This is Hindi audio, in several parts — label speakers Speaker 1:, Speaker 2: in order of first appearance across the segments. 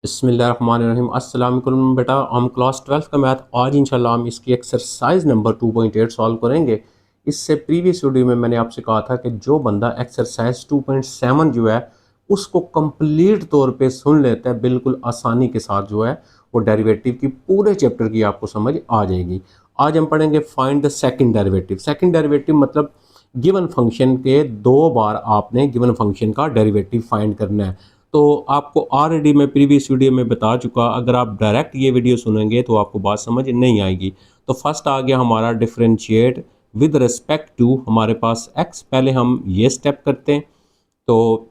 Speaker 1: बिस्मिल्लाहिर्रहमानिर्रहीम। अस्सलाम वालेकुम बेटा, हम क्लास 12 का मैथ आज इंशाल्लाह हम इसकी एक्सरसाइज नंबर 2.8 सॉल्व करेंगे। इससे प्रीवियस वीडियो में मैंने आपसे कहा था कि जो बंदा एक्सरसाइज 2.7 जो है उसको कंप्लीट तौर पे सुन लेता है बिल्कुल आसानी के साथ जो है वो डेरिवेटिव की पूरे चैप्टर की आपको समझ आ जाएगी। आज हम पढ़ेंगे find the second derivative. Second derivative मतलब गिवन फंक्शन के दो बार आपने गिवन फंक्शन का डेरिवेटिव फाइंड करना है। तो आपको ऑलरेडी मैं प्रीवियस वीडियो में बता चुका, अगर आप डायरेक्ट ये वीडियो सुनेंगे तो आपको बात समझ नहीं आएगी। तो फर्स्ट आ गया हमारा डिफरेंशिएट विद रिस्पेक्ट टू हमारे पास एक्स। पहले हम ये स्टेप करते हैं। तो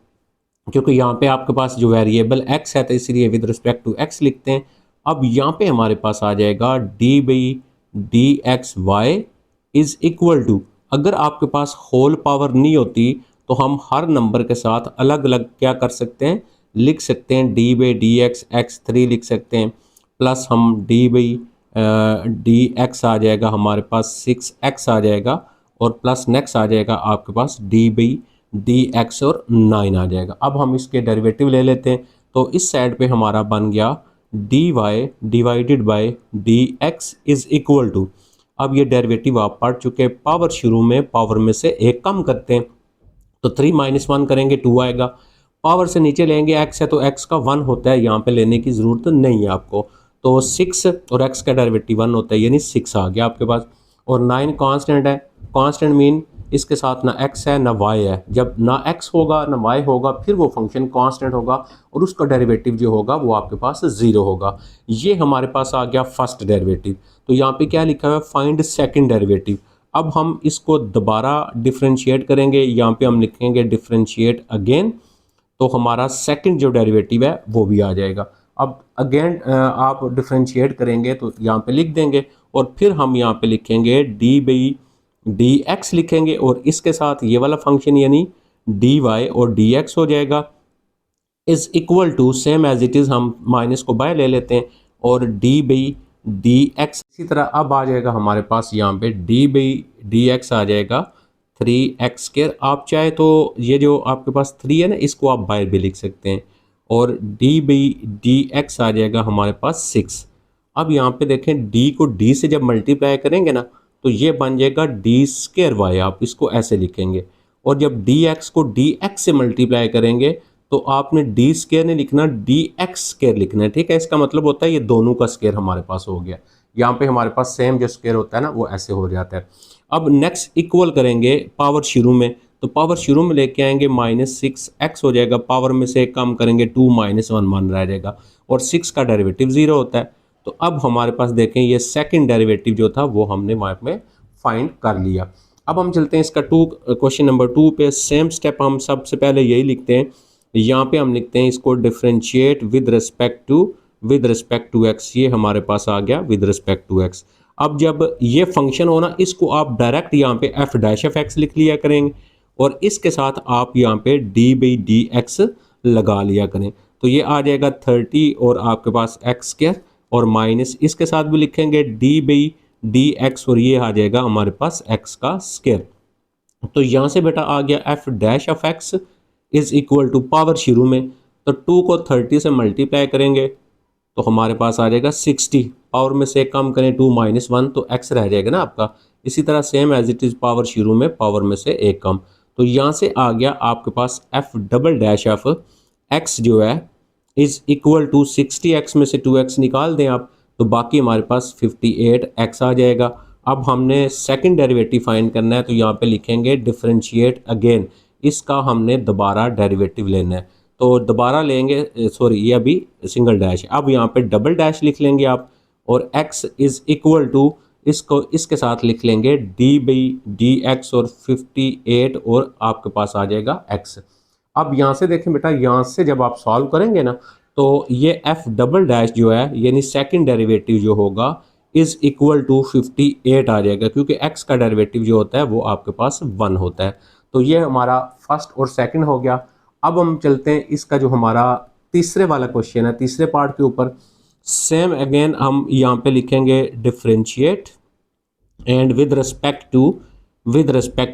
Speaker 1: क्योंकि यहाँ पे आपके पास जो वेरिएबल एक्स है तो इसलिए विद रिस्पेक्ट टू एक्स लिखते हैं। अब यहाँ पे हमारे पास आ जाएगा d by d x y is equal to, अगर आपके पास होल पावर नहीं होती तो हम हर नंबर के साथ अलग अलग क्या कर सकते हैं, लिख सकते हैं। D by d x x three लिख सकते हैं, प्लस हम डी बाई डी एक्स आ जाएगा हमारे पास 6x आ जाएगा, और प्लस नेक्स्ट आ जाएगा आपके पास डी बाई डी एक्स और 9 आ जाएगा। अब हम इसके डेरिवेटिव ले लेते हैं। तो इस साइड पे हमारा बन गया d y divided by d x is equal to, अब ये डेरिवेटिव आप पढ़ चुके हैं, पावर शुरू में पावर में से एक कम करते हैं तो 3 - 1 करेंगे 2 आएगा। पावर से नीचे लेंगे x है तो x का 1 होता है, यहाँ पे लेने की ज़रूरत नहीं है आपको। तो 6 और x का डेरिवेटिव 1 होता है, यानी 6 आ गया आपके पास। और 9 कांस्टेंट है, कांस्टेंट मीन इसके साथ ना x है ना y है। जब ना x होगा ना y होगा फिर वो फंक्शन कांस्टेंट होगा और उसका डेरिवेटिव जो होगा वो आपके पास 0 होगा। ये हमारे पास आ गया फर्स्ट डेरिवेटिव। तो यहाँ पे क्या लिखा हुआ है, फाइंड सेकंड डेरिवेटिव। अब हम इसको दोबारा डिफ्रेंशिएट करेंगे, यहाँ पे हम लिखेंगे डिफ्रेंशिएट अगेन, तो हमारा सेकंड जो डेरिवेटिव है वो भी आ जाएगा। अब अगेन आप डिफ्रेंशिएट करेंगे तो यहाँ पे लिख देंगे, और फिर हम यहाँ पे लिखेंगे डी बाई डी एक्स लिखेंगे, और इसके साथ ये वाला फंक्शन यानी डी वाई और डी एक्स हो जाएगा is equal to, same as it is हम माइनस को बाय ले लेते हैं, और डी बाई डी एक्स। इसी तरह अब आ जाएगा हमारे पास यहाँ पे डी बाई डी एक्स आ जाएगा 3x स्क्वायर। आप चाहे तो ये जो आपके पास 3 है ना इसको आप बाहर भी लिख सकते हैं, और डी बाई डी एक्स आ जाएगा हमारे पास 6। अब यहाँ पे देखें d को d से जब मल्टीप्लाई करेंगे ना तो ये बन जाएगा डी स्क्वायर वाई, आप इसको ऐसे लिखेंगे। और जब डी एक्स को डी एक्स से मल्टीप्लाई करेंगे तो आपने डी स्क्वायर नहीं लिखना, डी एक्स स्क्वायर लिखना है, ठीक है। इसका मतलब होता है ये दोनों का स्क्वायर हमारे पास हो गया। यहाँ पे हमारे पास सेम जो स्क्वायर होता है ना वो ऐसे हो जाता है। अब नेक्स्ट इक्वल करेंगे पावर शुरू में, तो पावर शुरू में लेके आएंगे -6x हो जाएगा, पावर में से कम करेंगे 2 - 1 रह जाएगा, और 6 का डेरिवेटिव 0 होता है। तो अब हमारे पास देखें ये सेकंड डेरिवेटिव जो था वो हमने वहाँ में फाइंड कर लिया। अब हम चलते हैं इसका क्वेश्चन नंबर 2 पे। सेम स्टेप हम सबसे पहले यही लिखते हैं, यहाँ पे हम लिखते हैं इसको differentiate with respect to x. ये हमारे पास आ गया विद रिस्पेक्ट टू एक्स। अब जब ये फंक्शन हो ना इसको आप डायरेक्ट यहाँ पे एफ डैश एफ एक्स लिख लिया करेंगे, और इसके साथ आप यहाँ पे डी बाई डी एक्स लगा लिया करें। तो ये आ जाएगा 30 और आपके पास एक्स स्क्वायर, और माइनस इसके साथ भी लिखेंगे डी बाई डी एक्स, और ये आ जाएगा हमारे पास एक्स का स्क्वायर। तो यहाँ से बेटा आ गया f dash of x is equal to, power शुरू में तो 2 को 30 से मल्टीप्लाई करेंगे तो हमारे पास आ जाएगा 60, पावर में से कम करें 2 - 1 तो x रह जाएगा ना आपका। इसी तरह same as it is power शुरू में पावर में से एक कम, तो यहाँ से आ गया आपके पास f double dash of x जो है इज इक्वल टू 60x में से 2x निकाल दें आप तो बाकी हमारे पास 58x आ जाएगा। अब हमने सेकंड डेरिवेटिव फाइंड करना है, तो यहाँ पे लिखेंगे डिफरेंशिएट अगेन, इसका हमने दोबारा डेरिवेटिव लेना है। तो दोबारा लेंगे, सॉरी ये अभी सिंगल डैश, अब यहाँ पे डबल डैश लिख लेंगे आप, और x इज इक्वल टू इसको इसके साथ लिख लेंगे डी बाई डी एक्स और 58, और आपके पास आ जाएगा x। अब यहाँ से देखें बेटा, यहाँ से जब आप सॉल्व करेंगे ना तो ये f डबल डैश जो है यानी सेकंड डेरिवेटिव जो होगा इज इक्वल टू 58 आ जाएगा, क्योंकि x का डेरिवेटिव जो होता है वो आपके पास 1 होता है। तो ये हमारा फर्स्ट और सेकंड हो गया। अब हम चलते हैं इसका जो हमारा तीसरे वाला क्वेश्चन है, तीसरे पार्ट के ऊपर। सेम अगेन हम यहाँ पे लिखेंगे differentiate and with respect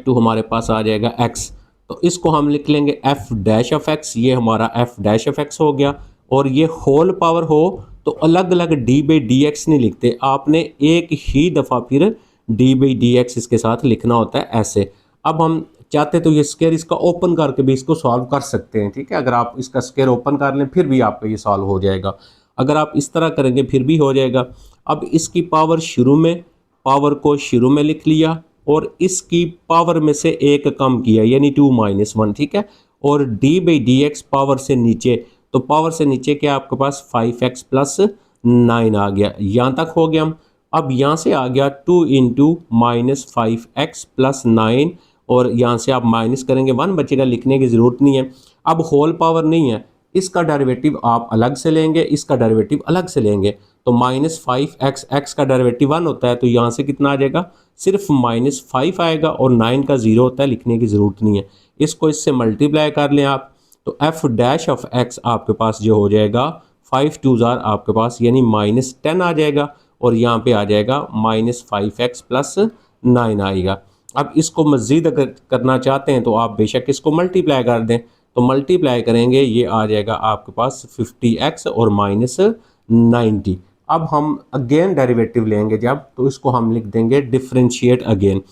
Speaker 1: to हमारे पास आ जाएगा x, तो इसको हम लिख लेंगे f डैश ऑफ x, ये हमारा f डैश ऑफ x हो गया, और ये होल पावर हो तो अलग अलग डी बाई डी एक्स नहीं लिखते, आपने एक ही दफ़ा फिर डी बाई डी एक्स इसके साथ लिखना होता है ऐसे। अब हम चाहते तो ये स्केयर इसका ओपन करके भी इसको सॉल्व कर सकते हैं, ठीक है। अगर आप इसका स्केयर ओपन कर लें फिर भी आपका ये सॉल्व हो जाएगा, अगर आप इस तरह करेंगे फिर भी हो जाएगा। अब इसकी पावर शुरू में, पावर को शुरू में लिख लिया और इसकी पावर में से एक कम किया यानी 2 - 1, ठीक है। और d by d x power से नीचे, तो पावर से नीचे क्या आपके पास 5x प्लस 9 आ गया, यहाँ तक हो गया हम। अब यहाँ से आ गया 2 इंटू -5x प्लस 9 और यहाँ से आप माइनस करेंगे 1 बचेगा, लिखने की ज़रूरत नहीं है। अब होल पावर नहीं है, इसका डेरिवेटिव आप अलग से लेंगे, इसका डेरिवेटिव अलग से लेंगे, तो -5x, x का डेरिवेटिव 1 होता है तो यहाँ से कितना आ जाएगा, सिर्फ -5 आएगा और 9 का 0 होता है, लिखने की ज़रूरत नहीं है। इसको इससे मल्टीप्लाई कर लें आप तो f डैश ऑफ x आपके पास जो हो जाएगा 5 2 ज़ार आपके पास यानी -10 आ जाएगा और यहाँ पे आ जाएगा -5x प्लस 9 आएगा। अब इसको मज़ीद अगर करना चाहते हैं तो आप बेशक इसको मल्टीप्लाई कर दें, तो मल्टीप्लाई करेंगे ये आ जाएगा आपके पास 50x और -90। अब हम अगेन डेरिवेटिव लेंगे जब, तो इसको हम लिख देंगे डिफरेंशिएट अगेन,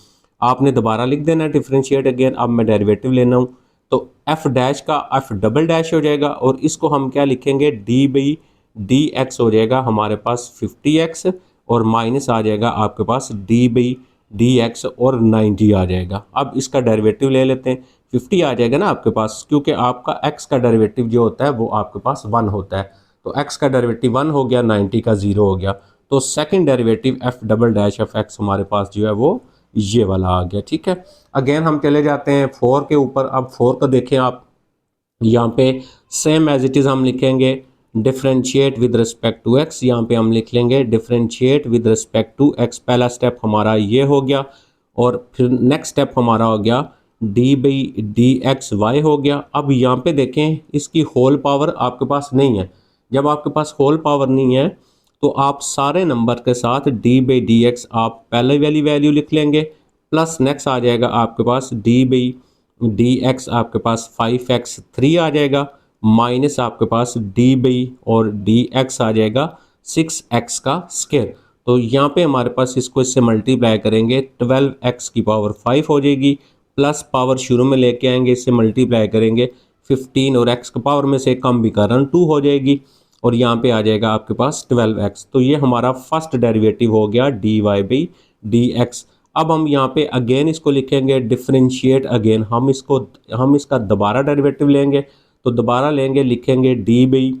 Speaker 1: आपने दोबारा लिख देना डिफरेंशिएट अगेन। अब मैं डेरिवेटिव लेना हूँ तो f डैश का f डबल डैश हो जाएगा और इसको हम क्या लिखेंगे, d बाई डी एक्स हो जाएगा हमारे पास 50x और माइनस आ जाएगा आपके पास d बाई डी एक्स और 90 आ जाएगा। अब इसका डेरिवेटिव ले लेते हैं, 50 आ जाएगा ना आपके पास, क्योंकि आपका x का डेरिवेटिव जो होता है वो आपके पास 1 होता है, तो x का डेरिवेटिव 1 हो गया, 90 का 0 हो गया, तो second derivative f double dash of x हमारे पास जो है वो ये वाला आ गया, ठीक है। अगेन हम चले जाते हैं 4 के ऊपर। अब 4 को देखें आप, यहाँ पे सेम एज इट इज़ हम लिखेंगे differentiate with respect to x, यहाँ पे हम लिख लेंगे differentiate with respect to x, पहला स्टेप हमारा ये हो गया और फिर नेक्स्ट स्टेप हमारा हो गया d by d x y हो गया। अब यहाँ पे देखें इसकी होल पावर आपके पास नहीं है, जब आपके पास होल पावर नहीं है तो आप सारे नंबर के साथ डी बाई डी एक्स आप पहले वाली वैल्यू लिख लेंगे, प्लस नेक्स्ट आ जाएगा आपके पास डी बाई डी एक्स आपके पास 5x3 आ जाएगा, माइनस आपके पास डी बाई और डी एक्स आ जाएगा 6x का स्केयर। तो यहाँ पे हमारे पास इसको इससे मल्टीप्लाई करेंगे 12x की पावर 5 हो जाएगी, प्लस पावर शुरू में लेके आएंगे, इससे मल्टीप्लाई करेंगे 15 और x की पावर में से कम भी कर रहा हूँ 2 हो जाएगी और यहाँ पे आ जाएगा आपके पास 12x। तो ये हमारा फर्स्ट डेरिवेटिव हो गया d y by d x. अब हम यहाँ पे अगेन इसको लिखेंगे डिफरेंशिएट अगेन, हम इसका दोबारा डेरिवेटिव लेंगे, तो दोबारा लेंगे लिखेंगे डी बाई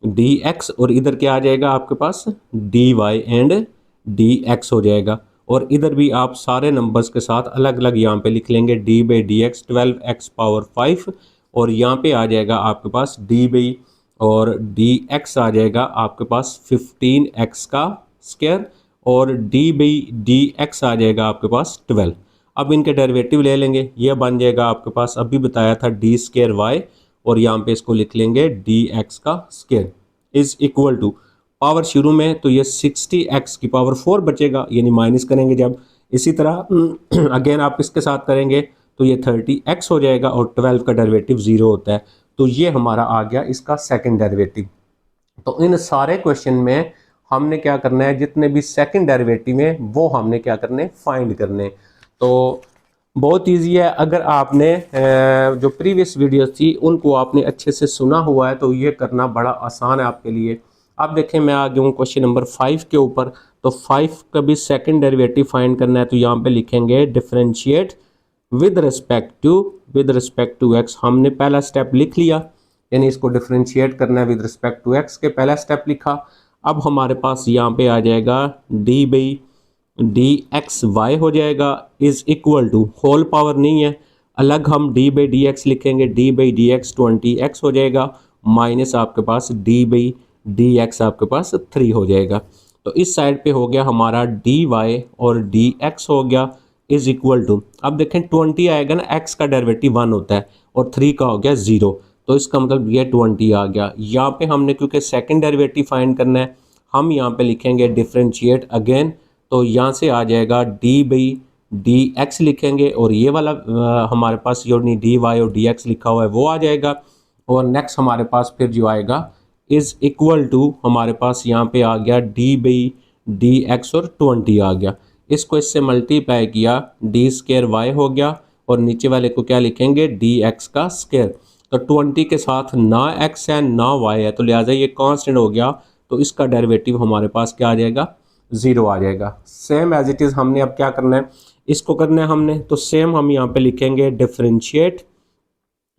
Speaker 1: डी एक्स और इधर क्या आ जाएगा आपके पास d y and d x हो जाएगा, और इधर भी आप सारे नंबर्स के साथ अलग अलग यहाँ पे लिख लेंगे D by d x 12x power 5 और यहाँ पे आ जाएगा आपके पास डी बाई और डी एक्स आ जाएगा आपके पास 15x का स्क्वायर और डी बाई डी एक्स आ जाएगा आपके पास 12। अब इनके डेरिवेटिव ले लेंगे, ये बन जाएगा आपके पास अभी बताया था डी स्क्वायर वाई और यहाँ पे इसको लिख लेंगे डी एक्स का square is equal to power शुरू में तो ये 60x की पावर 4 बचेगा यानी माइनस करेंगे जब, इसी तरह अगेन आप इसके साथ करेंगे तो ये 30x हो जाएगा और 12 का डेरिवेटिव 0 होता है, तो ये हमारा आ गया इसका सेकंड डेरिवेटिव। तो इन सारे क्वेश्चन में हमने क्या करना है, जितने भी सेकंड डेरिवेटिव हैं वो हमने क्या करने, फाइंड करने। तो बहुत इजी है, अगर आपने जो प्रीवियस वीडियोस थी उनको आपने अच्छे से सुना हुआ है तो ये करना बड़ा आसान है आपके लिए। अब देखें मैं आ गया हूँ क्वेश्चन नंबर 5 के ऊपर, तो 5 का भी सेकंड डेरिवेटिव फाइंड करना है, तो यहाँ पे लिखेंगे differentiate with respect to x. हमने पहला स्टेप लिख लिया यानी इसको डिफरेंशिएट करना है विद रिस्पेक्ट टू एक्स के, पहला स्टेप लिखा। अब हमारे पास यहाँ पे आ जाएगा d by d x y हो जाएगा is equal to, whole power नहीं है, अलग हम डी बाई डी एक्स लिखेंगे, d by d x 20x हो जाएगा माइनस आपके पास डी बाई डी एक्स आपके पास 3 हो जाएगा। तो इस साइड पे हो गया हमारा डी वाई और डी एक्स हो गया इज इक्वल टू, अब देखें 20 आएगा ना, x का डेरिवेटिव 1 होता है और 3 का हो गया 0, तो इसका मतलब ये 20 आ गया। यहाँ पे हमने क्योंकि सेकंड डेरिवेटिव फाइंड करना है हम यहाँ पे लिखेंगे डिफरेंशिएट अगेन, तो यहाँ से आ जाएगा डी बाई डी एक्स लिखेंगे और ये वाला हमारे पास जो नहीं डी वाई और डी एक्स लिखा हुआ है वो आ जाएगा, और नेक्स्ट हमारे पास फिर जो आएगा इज़ इक्वल टू हमारे पास यहाँ पे आ गया d/dx और 20 आ गया। इसको इससे मल्टीप्लाई किया, डी स्केयर वाई हो गया और नीचे वाले को क्या लिखेंगे, dx का स्केयर। तो 20 के साथ ना x है ना y है, तो लिहाजा ये कांस्टेंट हो गया, तो इसका डेरिवेटिव हमारे पास क्या आ जाएगा, 0 आ जाएगा। सेम एज इट इज़ हमने अब क्या करना है, इसको करना है हमने, तो सेम हम यहाँ पे लिखेंगे डिफरेंशिएट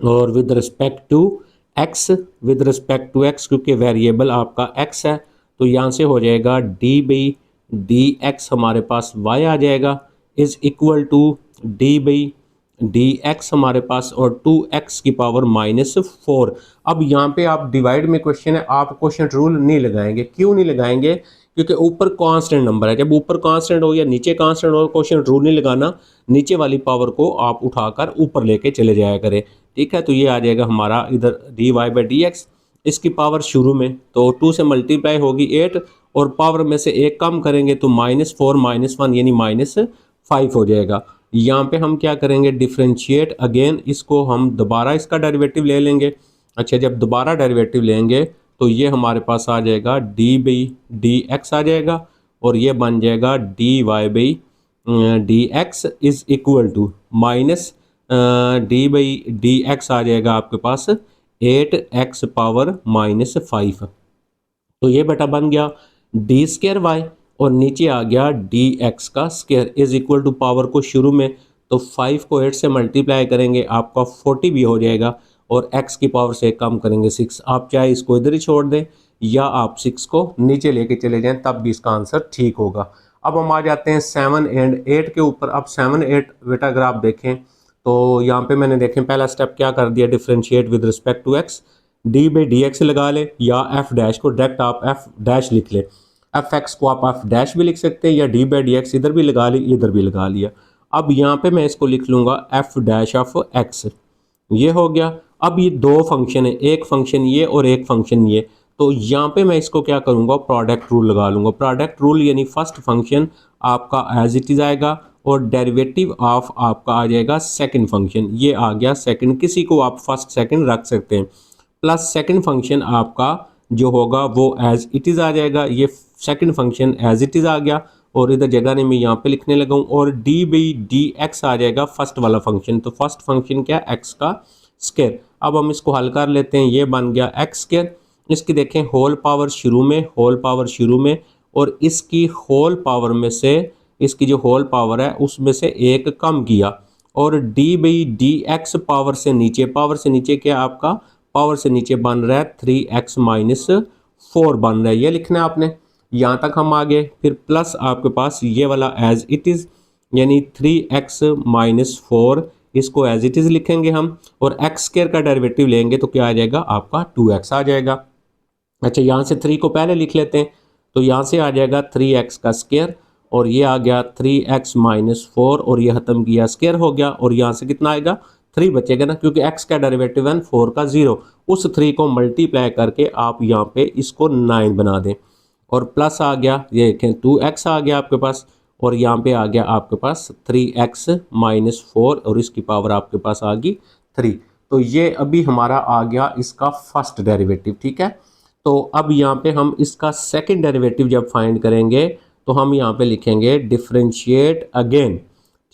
Speaker 1: और with respect to x, with respect to x क्योंकि वेरिएबल आपका x है, तो यहाँ से हो जाएगा d/dx हमारे पास y आ जाएगा इज़ इक्वल टू d/dx हमारे पास और 2x की पावर -4। अब यहाँ पे आप डिवाइड में क्वेश्चन है, आप क्वेश्चन रूल नहीं लगाएंगे। क्यों नहीं लगाएंगे, क्योंकि ऊपर कांस्टेंट नंबर है। जब ऊपर कांस्टेंट हो या नीचे कांस्टेंट हो, क्वेश्चन रूल नहीं लगाना, नीचे वाली पावर को आप उठाकर ऊपर लेके चले जाया करें। ठीक है, तो ये आ जाएगा हमारा इधर dy/dx, इसकी पावर शुरू में तो 2 से मल्टीप्लाई होगी 8 और पावर में से एक कम करेंगे तो -4 -1 यानी -5 हो जाएगा। यहाँ पे हम क्या करेंगे, डिफ्रेंशिएट अगेन, इसको हम दोबारा इसका डेरिवेटिव ले लेंगे। अच्छा, जब दोबारा डेरिवेटिव लेंगे तो ये हमारे पास आ जाएगा d/dx आ जाएगा और ये बन जाएगा dy/dx is equal to minus d/dx आ जाएगा आपके पास 8x पावर -5। तो ये बेटा बन गया डी स्केयर वाई और नीचे आ गया dx का square is equal to power को शुरू में तो 5 को 8 से मल्टीप्लाई करेंगे आपका 40 भी हो जाएगा और x की पावर से कम करेंगे 6। आप चाहे इसको इधर ही छोड़ दें या आप 6 को नीचे लेके चले जाएं, तब भी इसका आंसर ठीक होगा। अब हम आ जाते हैं 7 एंड 8 के ऊपर। अब 7 8 बेटा अगर आप देखें तो यहाँ पे मैंने देखें पहला स्टेप क्या कर दिया, differentiate with respect to x, d/dx लगा ले या f डैश को डायरेक्ट आप f डैश लिख ले, एफ एक्स को आप f डैश भी लिख सकते हैं या d/dx इधर भी लगा ली इधर भी लगा लिया। अब यहाँ पे मैं इसको लिख लूँगा f डैश ऑफ x, ये हो गया। अब ये दो फंक्शन है, एक फंक्शन ये और एक फंक्शन ये, तो यहाँ पे मैं इसको क्या करूँगा, प्रोडक्ट रूल लगा लूँगा। प्रोडक्ट रूल यानी फर्स्ट फंक्शन आपका एज इट इज़ आएगा और डेरिवेटिव ऑफ आपका आ जाएगा सेकंड फंक्शन, ये आ गया सेकंड, किसी को आप फर्स्ट सेकंड रख सकते हैं, प्लस सेकंड फंक्शन आपका जो होगा वो एज इट इज़ आ जाएगा। ये second function as it is आ गया और इधर जगह नहीं मैं यहाँ पे लिखने लगा हूँ और d/dx आ जाएगा फर्स्ट वाला फंक्शन, तो फर्स्ट फंक्शन क्या, x का स्केयर। अब हम इसको हल कर लेते हैं, ये बन गया x स्केयर, इसकी देखें होल पावर शुरू में, होल पावर शुरू में और इसकी होल पावर में से, इसकी जो होल पावर है उसमें से एक कम किया और d/dx पावर से नीचे, पावर से नीचे क्या आपका, पावर से नीचे बन रहा है 3x - 4 बन रहा है, ये लिखना है आपने। यहाँ तक हम आ गए, फिर प्लस आपके पास ये वाला एज इट इज़ यानी 3x - 4, इसको एज इट इज़ लिखेंगे हम और x स्क्वायर का डेरिवेटिव लेंगे तो क्या आ जाएगा आपका 2x आ जाएगा। अच्छा, यहाँ से 3 को पहले लिख लेते हैं, तो यहाँ से आ जाएगा 3x का स्क्वायर और ये आ गया 3x - 4 और ये ख़त्म किया स्क्वायर हो गया और यहाँ से कितना आएगा 3 बचेगा ना, क्योंकि x का डेरिवेटिव है 4 का 0, उस 3 को मल्टीप्लाई करके आप यहाँ पे इसको 9 बना दें और प्लस आ गया, ये देखें 2x आ गया आपके पास और यहाँ पे आ गया आपके पास 3x - 4 और इसकी पावर आपके पास आ गई 3। तो ये अभी हमारा आ गया इसका फर्स्ट डेरिवेटिव। ठीक है, तो अब यहाँ पे हम इसका सेकंड डेरिवेटिव जब फाइंड करेंगे तो हम यहाँ पे लिखेंगे डिफरेंशिएट अगेन।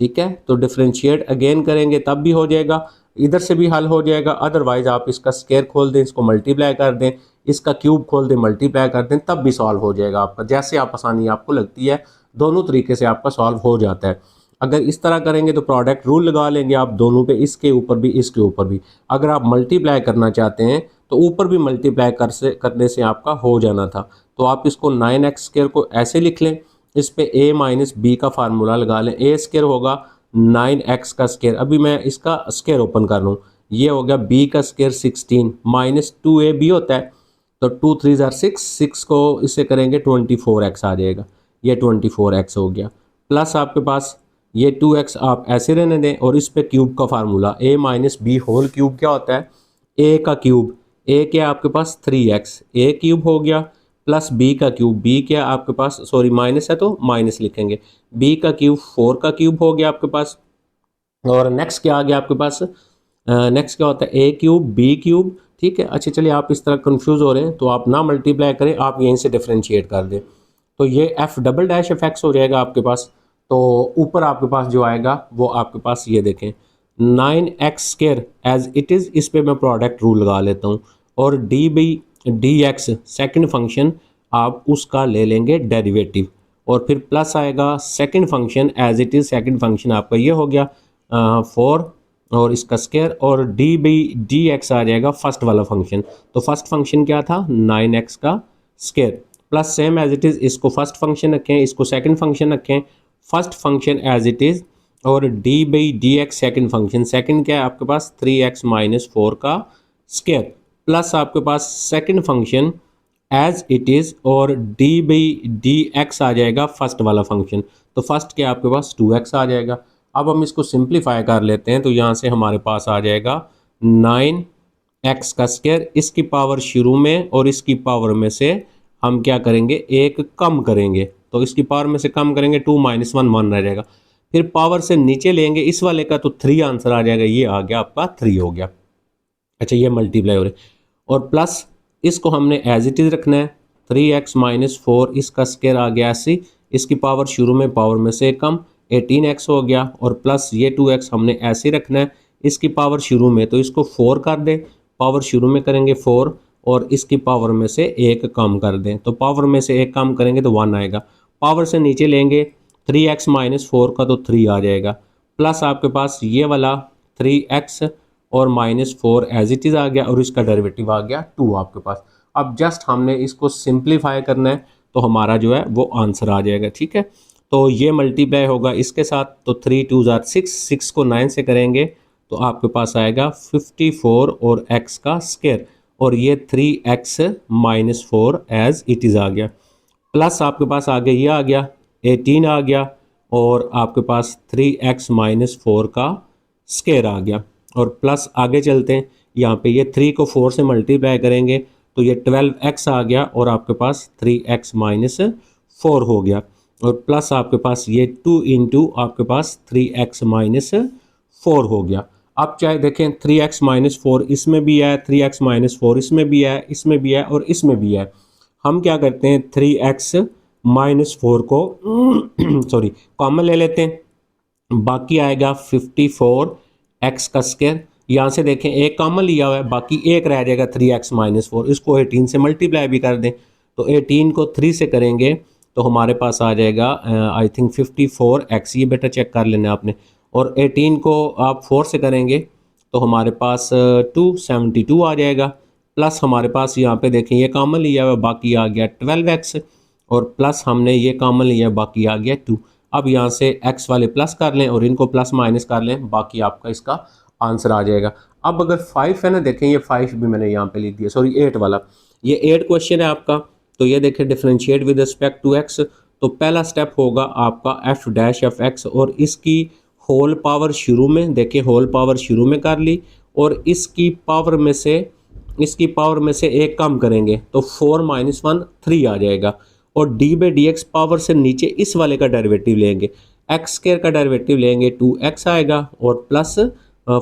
Speaker 1: ठीक है, तो डिफरेंशिएट अगेन करेंगे तब भी हो जाएगा, इधर से भी हल हो जाएगा, अदरवाइज आप इसका स्क्वायर खोल दें, इसको मल्टीप्लाई कर दें, इसका क्यूब खोल दें, मल्टीप्लाई कर दें, तब भी सॉल्व हो जाएगा आपका, जैसे आप आसानी आपको लगती है, दोनों तरीके से आपका सॉल्व हो जाता है। अगर इस तरह करेंगे तो प्रोडक्ट रूल लगा लेंगे आप दोनों पे, इसके ऊपर भी इसके ऊपर भी। अगर आप मल्टीप्लाई करना चाहते हैं तो ऊपर भी मल्टीप्लाई करने से आपका हो जाना था, तो आप इसको 9x स्क्वायर को ऐसे लिख लें, इस पे a - b का फार्मूला लगा लें, a स्क्वायर होगा 9x का स्क्वायर, अभी मैं इसका स्क्वायर ओपन कर लूँ, ये हो गया b का स्क्वायर 16 -2ab होता है, तो 2 3 ज़ार 6, 6 को इससे करेंगे 24x आ जाएगा, ये 24x हो गया, प्लस आपके पास ये 2x आप ऐसे रहने दें और इस पे क्यूब का formula a - b whole cube क्या होता है, a का क्यूब, a क्या आपके पास 3x, a क्यूब हो गया, प्लस b का क्यूब, b क्या आपके पास, सॉरी माइनस है तो माइनस लिखेंगे, b का क्यूब 4 का क्यूब हो गया आपके पास। और नेक्स्ट क्या आ गया आपके पास, नेक्स्ट क्या होता है a क्यूब b क्यूब, ठीक है। अच्छा चलिए, आप इस तरह कंफ्यूज हो रहे हैं तो आप ना मल्टीप्लाई करें, आप यहीं से डिफरेंशिएट कर दें। तो ये F double dash f x हो जाएगा आपके पास। तो ऊपर आपके पास जो आएगा वो आपके पास ये देखें 9x² एज इट इज़, इस पे मैं प्रोडक्ट रूल लगा लेता हूँ। और डी एक्स सेकेंड फंक्शन आप उसका ले लेंगे डेरिवेटिव, और फिर प्लस आएगा second function as it is, second function आपका ये हो गया 4 और इसका स्केयर, और डी एक्स आ जाएगा फर्स्ट वाला फंक्शन। तो फर्स्ट फंक्शन क्या था 9x का square, plus same as it is, इसको फर्स्ट फंक्शन रखें, इसको सेकंड फंक्शन रखें, first function as it is, और d x second function, second क्या है आपके पास 3x माइनस 4 का स्केयर, प्लस आपके पास second function as it is, और डी एक्स आ जाएगा फर्स्ट वाला फंक्शन। तो फर्स्ट क्या आपके पास 2x आ जाएगा। अब हम इसको सिंप्लीफाई कर लेते हैं, तो यहाँ से हमारे पास आ जाएगा 9x का स्क्वायर, इसकी पावर शुरू में और इसकी पावर में से हम क्या करेंगे, एक कम करेंगे, तो इसकी पावर में से कम करेंगे 2 माइनस 1 1 रह जाएगा। फिर पावर से नीचे लेंगे इस वाले का, तो 3 आंसर आ जाएगा, ये आ गया आपका 3 हो गया। अच्छा ये मल्टीप्लाई हो रहा है, और प्लस इसको हमने एज इट इज़ रखना है, 3x माइनस 4 इसका स्क्वायर आ गया 80, इसकी पावर शुरू में पावर में से कम 18x हो गया, और प्लस ये 2x हमने ऐसे ही रखना है, इसकी पावर शुरू में तो इसको 4 कर दें, पावर शुरू में करेंगे 4 और इसकी पावर में से एक कम कर दें, तो पावर में से एक कम करेंगे तो 1 आएगा। पावर से नीचे लेंगे 3x माइनस 4 का, तो 3 आ जाएगा, प्लस आपके पास ये वाला 3x और माइनस 4 एज इट इज़ आ गया, और इसका डेरिवेटिव आ गया 2 आपके पास। अब जस्ट हमने इसको सिंप्लीफाई करना है, तो हमारा जो है वो आंसर आ जाएगा। ठीक है, तो ये मल्टीप्लाई होगा इसके साथ, तो 3 2 6, 6 को 9 से करेंगे तो आपके पास आएगा 54 और x का स्क्वायर, और ये 3x minus 4 as it is आ गया, प्लस आपके पास आगे ये आ गया 18 आ गया, और आपके पास 3x माइनस 4 का स्क्वायर आ गया, और प्लस आगे चलते हैं, यहाँ पे ये 3 को 4 से मल्टीप्लाई करेंगे तो ये 12x आ गया, और आपके पास 3x माइनस 4 हो गया, और प्लस आपके पास ये 2 इंटू आपके पास 3x माइनस 4 हो गया। आप चाहे देखें 3x माइनस 4 इसमें भी है, 3x माइनस 4 इसमें भी है, इसमें भी है और इसमें भी है। हम क्या करते हैं 3x माइनस 4 को सॉरी कॉमन ले लेते हैं, बाकी आएगा 54x का स्क्वायर, यहाँ से देखें एक कॉमन लिया हुआ है, बाकी एक रह जाएगा 3x माइनस 4, इसको 18 से मल्टीप्लाई भी कर दें, तो 18 को 3 से करेंगे तो हमारे पास आ जाएगा आई थिंक 54x, ये बेटा चेक कर लेना आपने, और 18 को आप 4 से करेंगे तो हमारे पास 272 आ जाएगा, प्लस हमारे पास यहाँ पे देखें ये कॉमन लिया हुआ, बाकी आ गया 12x, और प्लस हमने ये कॉमन लिया, बाकी आ गया 2। अब यहाँ से x वाले प्लस कर लें और इनको प्लस माइनस कर लें, बाकी आपका इसका आंसर आ जाएगा। अब अगर 5 है ना, देखें ये 5 भी मैंने यहाँ पे लिख दिया, सॉरी 8 वाला, ये 8 क्वेश्चन है आपका, तो ये देखें differentiate with respect to x, तो पहला स्टेप होगा आपका f डैश एफ एक्स, और इसकी होल पावर शुरू में, देखिए होल पावर शुरू में कर ली, और इसकी पावर में से एक कम करेंगे तो 4 माइनस 1 3 आ जाएगा, और d by d x power से नीचे इस वाले का डेरिवेटिव लेंगे, एक्स स्क्वायर का डेरिवेटिव लेंगे 2x आएगा, और प्लस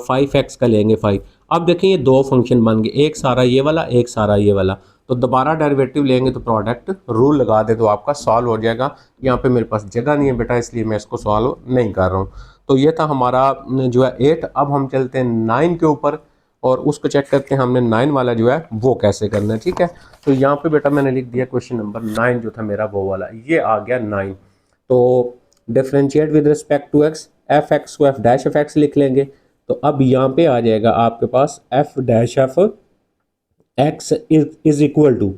Speaker 1: 5x का लेंगे 5। अब देखें ये दो फंक्शन बन गए, एक सारा ये वाला एक सारा ये वाला, तो दोबारा डेरिवेटिव लेंगे तो प्रोडक्ट रूल लगा दे तो आपका सॉल्व हो जाएगा। यहाँ पे मेरे पास जगह नहीं है बेटा, इसलिए मैं इसको सॉल्व नहीं कर रहा हूँ। तो ये था हमारा जो है 8। अब हम चलते हैं 9 के ऊपर और उसको चेक करते हैं हमने 9 वाला जो है वो कैसे करना है। ठीक है, तो यहाँ पे बेटा मैंने लिख दिया क्वेश्चन नंबर 9 जो था मेरा वो वाला, ये आ गया 9। तो differentiate with respect to x, f x को एफ डैश एफ एक्स लिख लेंगे, तो अब यहाँ पे आ जाएगा आपके पास f dash f x is equal to,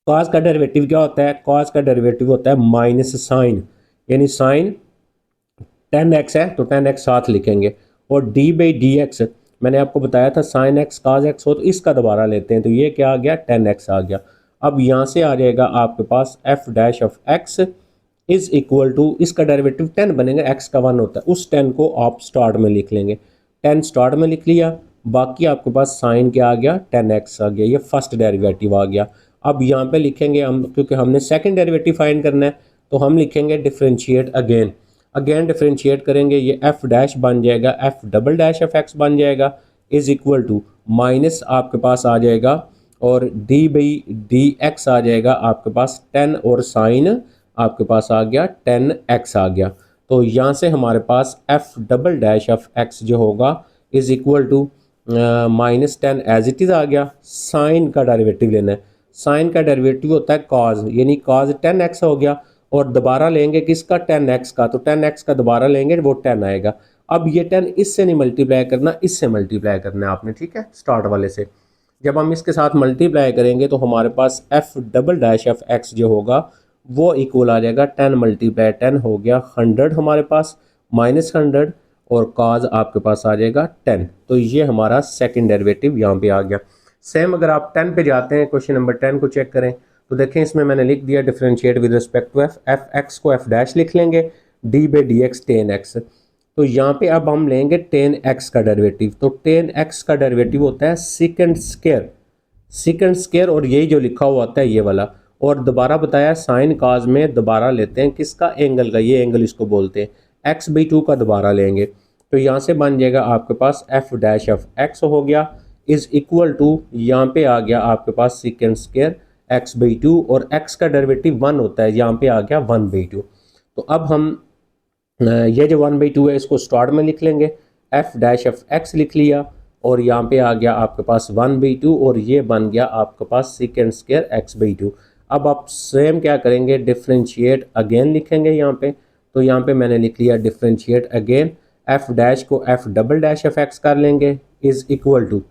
Speaker 1: cos का डेरिवेटिव क्या होता है, कॉस का डेरिवेटिव होता है माइनस साइन, यानी साइन 10x है तो 10x साथ लिखेंगे, और डी बाई डी एक्स मैंने आपको बताया था साइन एक्स कॉस एक्स हो, तो इसका दोबारा लेते हैं, तो ये क्या आ गया 10x आ गया। अब यहाँ से आ जाएगा आपके पास f dash of x is equal to, इसका डेरिवेटिव 10 बनेगा, x का 1 होता है, उस 10 को आप स्टार्ट में लिख लेंगे, 10 स्टार्ट में लिख लिया, बाकी आपके पास साइन क्या आ गया 10x आ गया, ये फर्स्ट डेरिवेटिव आ गया। अब यहाँ पे लिखेंगे हम, क्योंकि हमने सेकंड डेरिवेटिव फाइंड करना है, तो हम लिखेंगे डिफरेंशिएट अगेन डिफरेंशिएट करेंगे, ये एफ डैश बन जाएगा F double dash f x बन जाएगा, इज़ इक्वल टू माइनस आपके पास आ जाएगा और डी बाई डी एक्स आ जाएगा आपके पास 10 और साइन आपके पास आ गया 10x आ गया। तो यहाँ से हमारे पास f double dash of x जो होगा is equal to -10 as it is आ गया। साइन का डेरिवेटिव लेना है, साइन का डेरिवेटिव होता है कॉज, यानी कॉज 10x हो गया और दोबारा लेंगे किसका 10x का, तो 10x का दोबारा लेंगे वो 10 आएगा। अब ये 10 इससे नहीं मल्टीप्लाई करना, इससे मल्टीप्लाई करना है आपने, ठीक है, स्टार्ट वाले से। जब हम इसके साथ मल्टीप्लाई करेंगे तो हमारे पास f double dash of x जो होगा वो इक्वल आ जाएगा 10 मल्टीप्लाई 10 हो गया 100 हमारे पास -100 और कॉज आपके पास आ जाएगा 10। तो ये हमारा सेकंड डेरिवेटिव यहाँ पे आ गया। सेम अगर आप 10 पे जाते हैं, क्वेश्चन नंबर 10 को चेक करें तो देखें इसमें मैंने लिख दिया differentiate with respect to f x को एफ डैश लिख लेंगे, D by d x 10x। तो यहाँ पे अब हम लेंगे 10x का डेरिवेटिव, तो 10x का डेरिवेटिव होता है सेकंड स्क्वायर, सेकंड स्क्वायर और यही जो लिखा हुआ होता है ये वाला। और दोबारा बताया साइन काज में दोबारा लेते हैं किसका, एंगल का, ये एंगल इसको बोलते हैं, x/2 का दोबारा लेंगे। तो यहाँ से बन जाएगा आपके पास एफ डैश ऑफ एक्स हो गया इज़ इक्वल टू, यहाँ पे आ गया आपके पास सेकंड स्क्वायर x/2 और x का डेरिवेटिव 1 होता है, यहाँ पे आ गया 1/2। तो अब हम ये जो 1/2 है इसको स्टार्ट में लिख लेंगे, एफ डैश ऑफ एक्स लिख लिया और यहाँ पे आ गया आपके पास 1/2 और ये बन गया आपके पास सेकंड स्क्वायर x/2। अब आप सेम क्या करेंगे, डिफरेंशिएट अगेन लिखेंगे यहाँ पे। तो यहाँ पे मैंने लिख लिया डिफरेंशिएट अगेन, एफ डैश को F double dash of x कर लेंगे इज़ इक्वल टू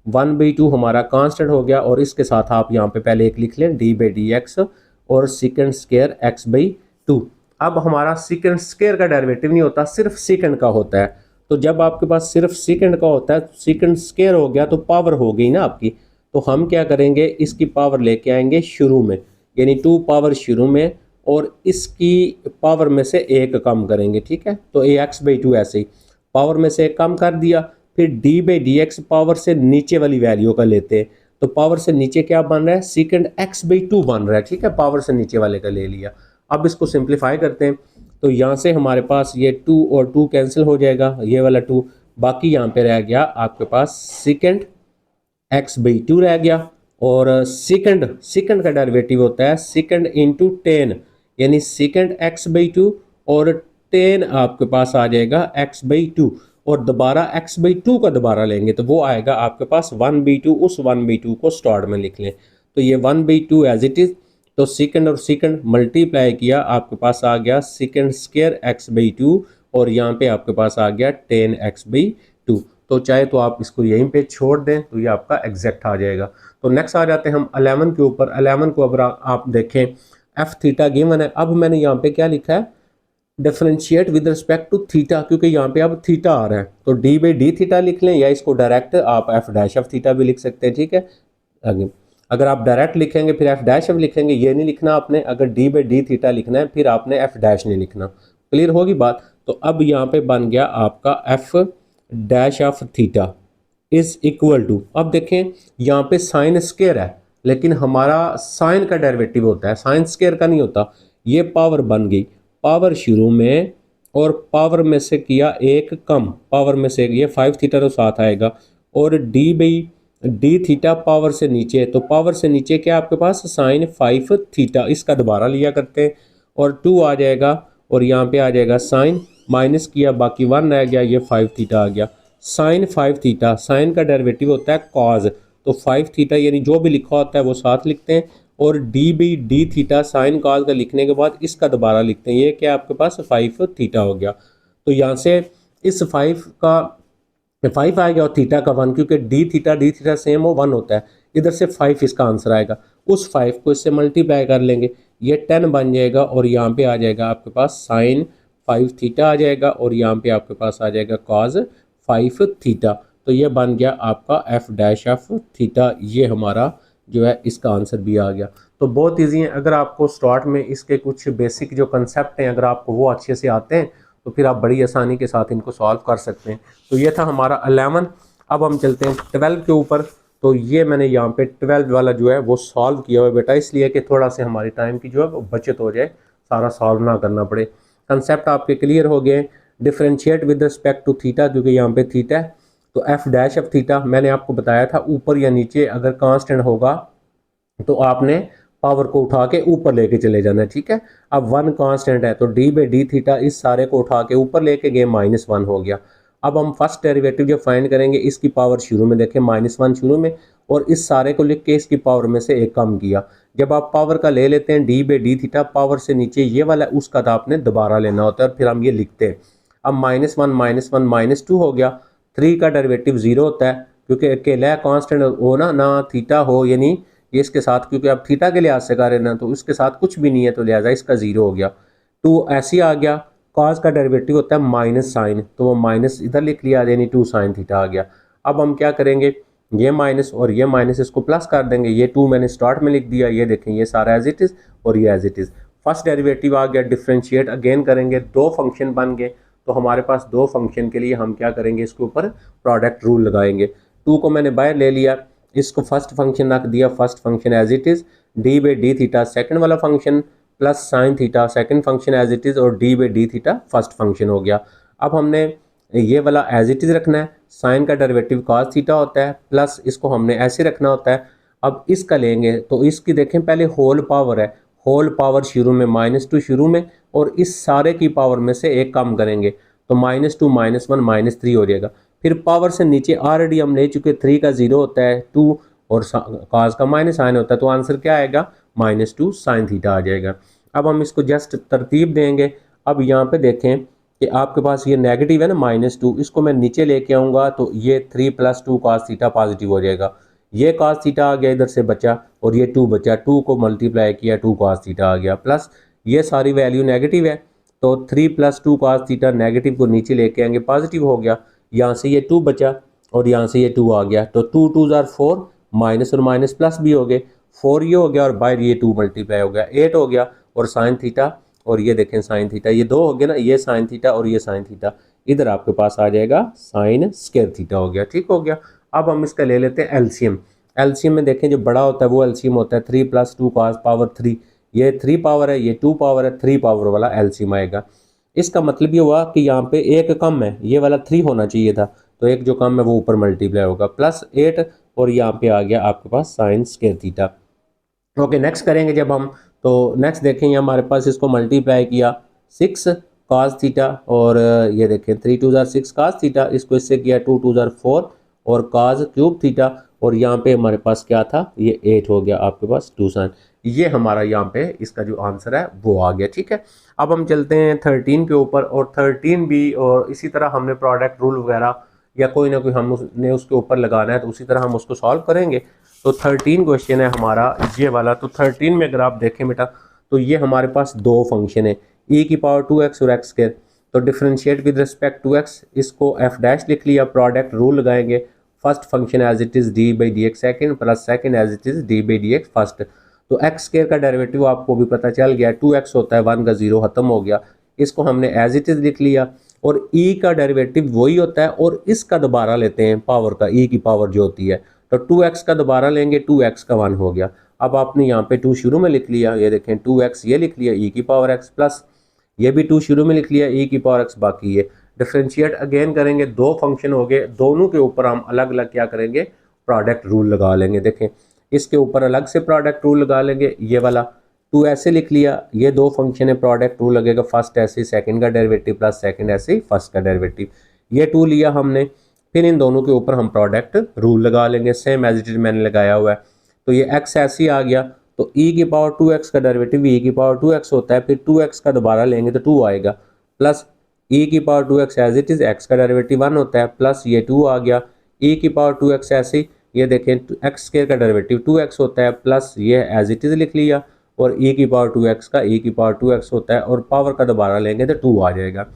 Speaker 1: 1/2 हमारा कांस्टेंट हो गया और इसके साथ आप यहाँ पे पहले एक लिख लें डी बाई डी एक्स और सेकंड स्क्वायर x/2। अब हमारा सेकंड स्क्वायर का डेरिवेटिव नहीं होता, सिर्फ सेकंड का होता है। तो जब आपके पास सिर्फ सेकंड का होता है, सेकंड स्क्वायर हो गया तो पावर हो गई ना आपकी। तो हम क्या करेंगे, इसकी पावर लेके आएंगे शुरू में, यानी 2 पावर शुरू में और इसकी पावर में से एक कम करेंगे, ठीक है। तो ax/2 ऐसे ही पावर में से एक कम कर दिया, फिर d by d x power से नीचे वाली वैल्यू का लेते हैं। तो पावर से नीचे क्या बन रहा है, सेकंड x/2 बन रहा है, ठीक है, पावर से नीचे वाले का ले लिया। अब इसको सिंप्लीफाई करते हैं तो यहाँ से हमारे पास ये 2 और 2 कैंसिल हो जाएगा, ये वाला 2, बाकी यहाँ पे रह गया आपके पास सेकंड x/2 रह गया। और सेकंड का डेरिवेटिव होता है सेकंड इंटू 10, यानी सेकंड x/2 और 10 आपके पास आ जाएगा x/2 और दोबारा x/2 का दोबारा लेंगे तो वो आएगा आपके पास 1/2। उस 1/2 को स्टार्ट में लिख लें, तो ये 1/2 एज इट इज़। तो सेकंड और सेकंड मल्टीप्लाई किया, आपके पास आ गया सेकंड स्क्वायर x/2 और यहाँ पे आपके पास आ गया 10x/2। तो चाहे तो आप इसको यहीं पे छोड़ दें तो ये आपका एग्जैक्ट आ जाएगा। तो नेक्स्ट आ जाते हैं हम 11 के ऊपर। 11 को अब आप देखें एफ थीटा गिवन है। अब मैंने यहाँ पे क्या लिखा है, differentiate with respect to theta, क्योंकि यहाँ पे अब थीटा आ रहा है तो डी बाई डी थीटा लिख लें या इसको डायरेक्ट आप एफ डैश ऑफ थीटा भी लिख सकते हैं, ठीक है। आगे अगर आप डायरेक्ट लिखेंगे फिर एफ डैश ऑफ लिखेंगे, ये नहीं लिखना आपने। अगर डी बाई डी थीटा लिखना है फिर आपने एफ डैश नहीं लिखना। क्लियर होगी बात। तो अब यहाँ पे बन गया आपका f dash of theta is equal to, अब देखें यहाँ पे साइन स्क्वायर है लेकिन हमारा साइन का डेरिवेटिव होता है, साइन स्क्वायर का नहीं होता। ये पावर बन गई, पावर शुरू में और पावर में से किया एक कम, पावर में से ये 5 थीटा तो साथ आएगा और d by d theta power से नीचे, तो पावर से नीचे क्या आपके पास साइन 5 थीटा, इसका दोबारा लिया करते हैं और 2 आ जाएगा और यहाँ पे आ जाएगा साइन, माइनस किया बाकी 1 रह गया, ये 5 थीटा आ गया। साइन 5 थीटा, साइन का डेरिवेटिव होता है कॉज, तो 5 थीटा यानी जो भी लिखा होता है वो साथ लिखते हैं और d by d theta sine cause का लिखने के बाद इसका दोबारा लिखते हैं, ये क्या आपके पास 5 थीटा हो गया। तो यहाँ से इस 5 का 5 आएगा और थीटा का 1, क्योंकि डी थीटा सेम हो 1 होता है, इधर से 5 इसका आंसर आएगा। उस 5 को इससे मल्टीप्लाई कर लेंगे, ये 10 बन जाएगा और यहाँ पे आ जाएगा आपके पास साइन 5 थीटा आ जाएगा और यहाँ पे आपके पास आ जाएगा कॉज 5 थीटा। तो ये बन गया आपका एफ डैश ऑफ थीटा, ये हमारा जो है इसका आंसर भी आ गया। तो बहुत ईजी है, अगर आपको स्टार्ट में इसके कुछ बेसिक जो कंसेप्ट हैं अगर आपको वो अच्छे से आते हैं तो फिर आप बड़ी आसानी के साथ इनको सॉल्व कर सकते हैं। तो ये था हमारा 11। अब हम चलते हैं 12 के ऊपर। तो ये मैंने यहाँ पे 12 वाला जो है वो सॉल्व किया हुआ है बेटा, इसलिए कि थोड़ा से हमारी टाइम की जो है वो बचत हो जाए, सारा सॉल्व ना करना पड़े। कंसेप्ट आपके क्लियर हो गए। Differentiate with respect to theta, क्योंकि यहाँ पे थीटा है, तो एफ डैश ऑफ थीटा मैंने आपको बताया था ऊपर या नीचे अगर कांस्टेंट होगा तो आपने पावर को उठा के ऊपर लेके चले जाना है, ठीक है। अब वन कांस्टेंट है तो डी बाई डी थीटा इस सारे को उठा के ऊपर लेके गए -1 हो गया। अब हम फर्स्ट डेरिवेटिव जब फाइंड करेंगे इसकी पावर शुरू में देखें -1 शुरू में, और इस सारे को लिख के इसकी पावर में से एक कम किया। जब आप पावर का ले लेते हैं D by d theta, power से नीचे ये वाला उसका था आपने दोबारा लेना होता है और फिर हम ये लिखते हैं। अब -1 -2 हो गया। 3 का डेरिवेटिव 0 होता है क्योंकि अकेला कांस्टेंट हो ना थीटा हो, यानी ये इसके साथ, क्योंकि आप थीटा के लिहाज से कर रहे ना तो उसके साथ कुछ भी नहीं है तो लिहाजा इसका 0 हो गया। टू ऐसे आ गया। कॉस का डेरिवेटिव होता है माइनस साइन, तो वो माइनस इधर लिख लिया यानी 2 साइन थीटा आ गया। अब हम क्या करेंगे, ये माइनस और ये माइनस इसको प्लस कर देंगे। ये 2 मैंने स्टार्ट में लिख दिया, ये देखें ये सारा एज इट इज़ और ये as it is. First derivative आ गया, डिफ्रेंशिएट अगेन करेंगे, दो फंक्शन बन गए। तो हमारे पास दो फंक्शन के लिए हम क्या करेंगे, इसके ऊपर प्रोडक्ट रूल लगाएंगे। 2 को मैंने बाहर ले लिया, इसको फर्स्ट फंक्शन रख दिया, first function as it is, d by d theta second वाला function plus sine theta second function as it is, और d by d theta first function हो गया। अब हमने ये वाला एज इट इज़ रखना है, साइन का डेरिवेटिव कॉस थीटा होता है, प्लस इसको हमने ऐसे रखना होता है। अब इसका लेंगे तो इसकी देखें पहले होल पावर है, होल पावर शुरू में -2 शुरू में, और इस सारे की पावर में से एक कम करेंगे तो -2 -1 -3 हो जाएगा। फिर पावर से नीचे ऑलरेडी हम ले चुके, 3 का 0 होता है, 2 और काज का माइनस साइन होता है, तो आंसर क्या आएगा, -2 साइन थीटा आ जाएगा। अब हम इसको जस्ट तरतीब देंगे। अब यहाँ पे देखें कि आपके पास ये नेगेटिव है ना -2, इसको मैं नीचे लेके आऊँगा तो ये 3 + 2 cos थीटा पॉजिटिव हो जाएगा। ये cos थीटा आ गया, इधर से बचा, और ये 2 बचा, 2 को मल्टीप्लाई किया 2 cos थीटा आ गया, प्लस ये सारी वैल्यू नेगेटिव है तो 3 + 2 cos थीटा नेगेटिव को नीचे लेके आएंगे, पॉजिटिव हो गया। यहाँ से ये 2 बचा और यहाँ से ये 2 आ गया, तो 2 2 आर 4, माइनस और माइनस प्लस भी हो गए, 4 ये हो गया और बाहर ये 2 मल्टीप्लाई हो गया, 8 हो गया। और साइन थीटा, और ये देखें साइन थीटा, ये 2 हो गया ना, ये साइन थीटा और ये साइन थीटा, इधर आपके पास आ जाएगा साइन स्क्वायर थीटा हो गया, ठीक हो गया। अब हम इसका ले लेते हैं एलसीएम। एलसीएम में देखें जो बड़ा होता है वो एलसीएम होता है 3 + 2 cos पावर 3, ये 3 पावर है, ये 2 पावर है, 3 पावर वाला एलसीएम आएगा। इसका मतलब ये हुआ कि यहाँ पे एक कम है, ये वाला 3 होना चाहिए था, तो एक जो कम है वो ऊपर मल्टीप्लाई होगा, +8, और यहाँ पे आ गया आपके पास sine square theta. Okay, next करेंगे जब हम, तो नेक्स्ट देखेंगे हमारे पास इसको मल्टीप्लाई किया 6 cos थीटा, और ये देखें 3 2 आर 6 cos थीटा, इसको इससे किया 2 2 आर 4 और cos क्यूब थीटा, और यहाँ पे हमारे पास क्या था, ये 8 हो गया आपके पास 2 साइन। ये हमारा यहाँ पे इसका जो आंसर है वो आ गया, ठीक है। अब हम चलते हैं 13 के ऊपर, और 13 भी और इसी तरह हमने प्रोडक्ट रूल वगैरह या कोई ना कोई हमने उसके ऊपर लगाना है, तो उसी तरह हम उसको सॉल्व करेंगे। तो 13 क्वेश्चन है हमारा ये वाला। तो 13 में अगर आप देखें बेटा, तो ये हमारे पास दो फंक्शन है, e⁻2x और x²। तो differentiate with respect to x, इसको f डैश लिख लिया, प्रोडक्ट रूल लगाएंगे, first function as it is d/dx second plus second as it is d/dx first. तो x² का डेरिवेटिव आपको भी पता चल गया, 2x होता है, 1 का 0 खत्म हो गया, इसको हमने एज इट इज़ लिख लिया। और e का डेरिवेटिव वही होता है, और इसका दोबारा लेते हैं पावर का, e की पावर जो होती है, तो 2x का दोबारा लेंगे, 2x का 1 हो गया। अब आपने यहाँ पे 2 शुरू में लिख लिया, ये देखें 2x ये लिख लिया, e की पावर x, प्लस ये भी 2 शुरू में लिख लिया, e की पावर x, बाकी ये डिफ्रेंशिएट अगेन करेंगे, दो फंक्शन हो गए, दोनों के ऊपर हम अलग अलग क्या करेंगे, प्रोडक्ट रूल लगा लेंगे। देखें इसके ऊपर अलग से प्रोडक्ट रूल लगा लेंगे, ये वाला 2 ऐसे लिख लिया, ये दो फंक्शन है, प्रोडक्ट रूल लगेगा, फर्स्ट ऐसे सेकंड का डेरिवेटिव प्लस सेकंड ऐसे फर्स्ट का डेरिवेटिव, ये 2 लिया हमने। फिर इन दोनों के ऊपर हम प्रोडक्ट रूल लगा लेंगे, सेम एज इट इज मैंने लगाया हुआ है। तो ये x ऐसे आ गया, तो e⁻2x का डेरिवेटिव e⁻2x होता है, फिर 2x का दोबारा लेंगे तो 2 आएगा, plus e⁻2x as it is x का डेरिवेटिव 1 होता है, प्लस ये 2 आ गया, e⁻2x ऐसे, ये देखें x² का डेरिवेटिव 2x होता है, प्लस ये एज इट इज लिख लिया, और e⁻2x का e⁻2x होता है, और पावर का दोबारा लेंगे तो 2 आ जाएगा।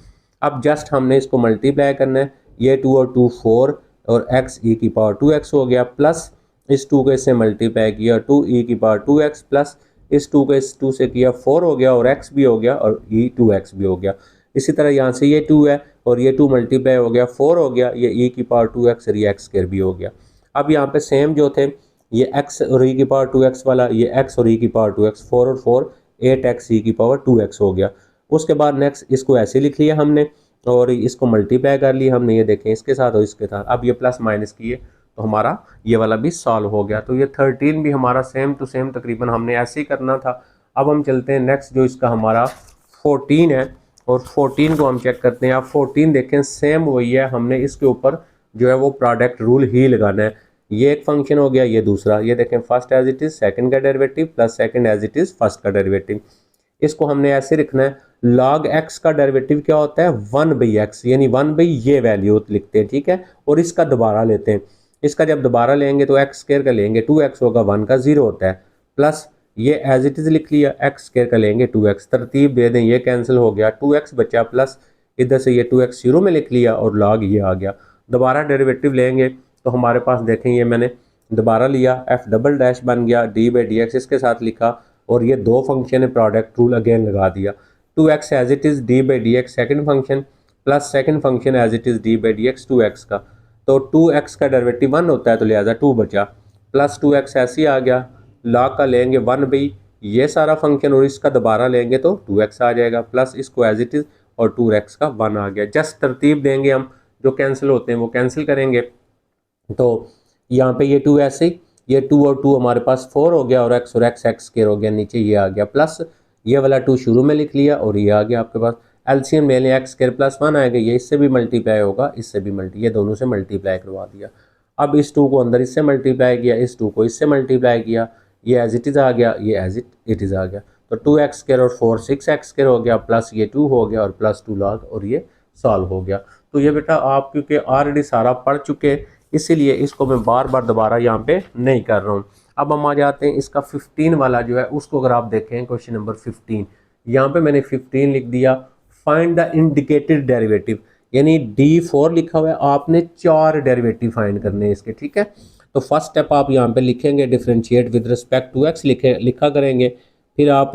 Speaker 1: अब जस्ट हमने इसको मल्टीप्लाई करना है, ये 2 और 2 4, और x e⁻2x हो गया, प्लस इस 2 को इससे मल्टीप्लाई किया 2 e⁻2x, प्लस इस 2 को इस 2 से किया 4 हो गया, और x भी हो गया, और e2x भी हो गया। इसी तरह यहाँ से ये 2 है और ये 2 मल्टीप्लाई हो गया 4 हो गया, ये e⁻2x और ये x² भी हो गया। अब यहाँ पे सेम जो थे, ये x और e⁻2x वाला, ये x और e⁻2x, 4 और 4 8x e⁻2x हो गया। उसके बाद नेक्स्ट इसको ऐसे लिख लिया हमने, और इसको मल्टीप्लाई कर लिया हमने, ये देखें इसके साथ और इसके साथ, अब ये प्लस माइनस किए तो हमारा ये वाला भी सॉल्व हो गया। तो ये 13 भी हमारा सेम टू सेम तकरीबन हमने ऐसे ही करना था। अब हम चलते हैं नेक्स्ट, जो इसका हमारा 14 है, और 14 को हम चेक करते हैं। आप 14 देखें सेम वही है, हमने इसके ऊपर जो है वो प्रोडक्ट रूल ही लगाना है। ये एक फंक्शन हो गया, ये दूसरा, ये देखें first as it is second का derivative plus second as it is first का डेरिवेटिव। इसको हमने ऐसे रखना है, log x का डेरिवेटिव क्या होता है 1/x, यानी 1/ ये वैल्यू लिखते हैं, ठीक है, और इसका दोबारा लेते हैं। इसका जब दोबारा लेंगे तो एक्स स्क्वायर का लेंगे 2x होगा, 1 का 0 होता है, प्लस ये एज इट इज़ लिख लिया, एक्स स्क्वायर का लेंगे 2x, तरतीब दे दें, ये कैंसिल हो गया, 2x बचा, प्लस इधर से ये 2x शुरू में लिख लिया और log ये आ गया। दोबारा डेरिवेटिव लेंगे तो हमारे पास देखें, ये मैंने दोबारा लिया, f डबल डैश बन गया, d/dx इसके साथ लिखा, और ये दो फंक्शन है, प्रोडक्ट रूल अगेन लगा दिया। 2x as it is d/dx second function, plus second function as it is d/dx 2x का, तो 2x का डेरिवेटिव 1 होता है तो लिहाजा 2 बचा, प्लस 2x ऐसे ही आ गया, log का लेंगे 1/, ये सारा फंक्शन, और इसका दोबारा लेंगे तो 2x आ जाएगा, प्लस इसको एज इट इज़ और 2x का 1 आ गया। जस्ट तरतीब देंगे हम, जो कैंसिल होते हैं वो कैंसिल करेंगे, तो यहाँ पे ये 2 ऐसे ही, ये 2 और 2 हमारे पास 4 हो गया, और x स्क्वायर हो गया, नीचे ये आ गया, प्लस ये वाला 2 शुरू में लिख लिया और ये आ गया आपके पास। एलसीएम ले लें, एक्स स्क्वायर प्लस 1 आएगा, ये इससे भी मल्टीप्लाई होगा, इससे भी ये दोनों से मल्टीप्लाई करवा दिया। अब इस 2 को अंदर इससे मल्टीप्लाई किया, इस 2 को इससे मल्टीप्लाई किया, ये एज इट इज़ आ गया, ये एज इट इज़ आ गया, तो 2x स्क्वायर और 4 6x स्क्वायर हो गया, प्लस ये 2 हो गया और प्लस 2 log, और ये सॉल्व हो गया। तो ये बेटा आप क्योंकि ऑलरेडी सारा पढ़ चुके, इसीलिए इसको मैं बार बार दोबारा यहाँ पे नहीं कर रहा हूँ। अब हम आ जाते हैं इसका 15 वाला जो है उसको, अगर आप देखें क्वेश्चन नंबर 15, यहाँ पे मैंने 15 लिख दिया, फाइंड द इंडिकेटेड डेरिवेटिव, यानी D4 लिखा हुआ है, आपने 4 डेरिवेटिव फाइंड करने हैं इसके, ठीक है। तो फर्स्ट स्टेप आप यहाँ पे लिखेंगे differentiate with respect to x लिखा करेंगे, फिर आप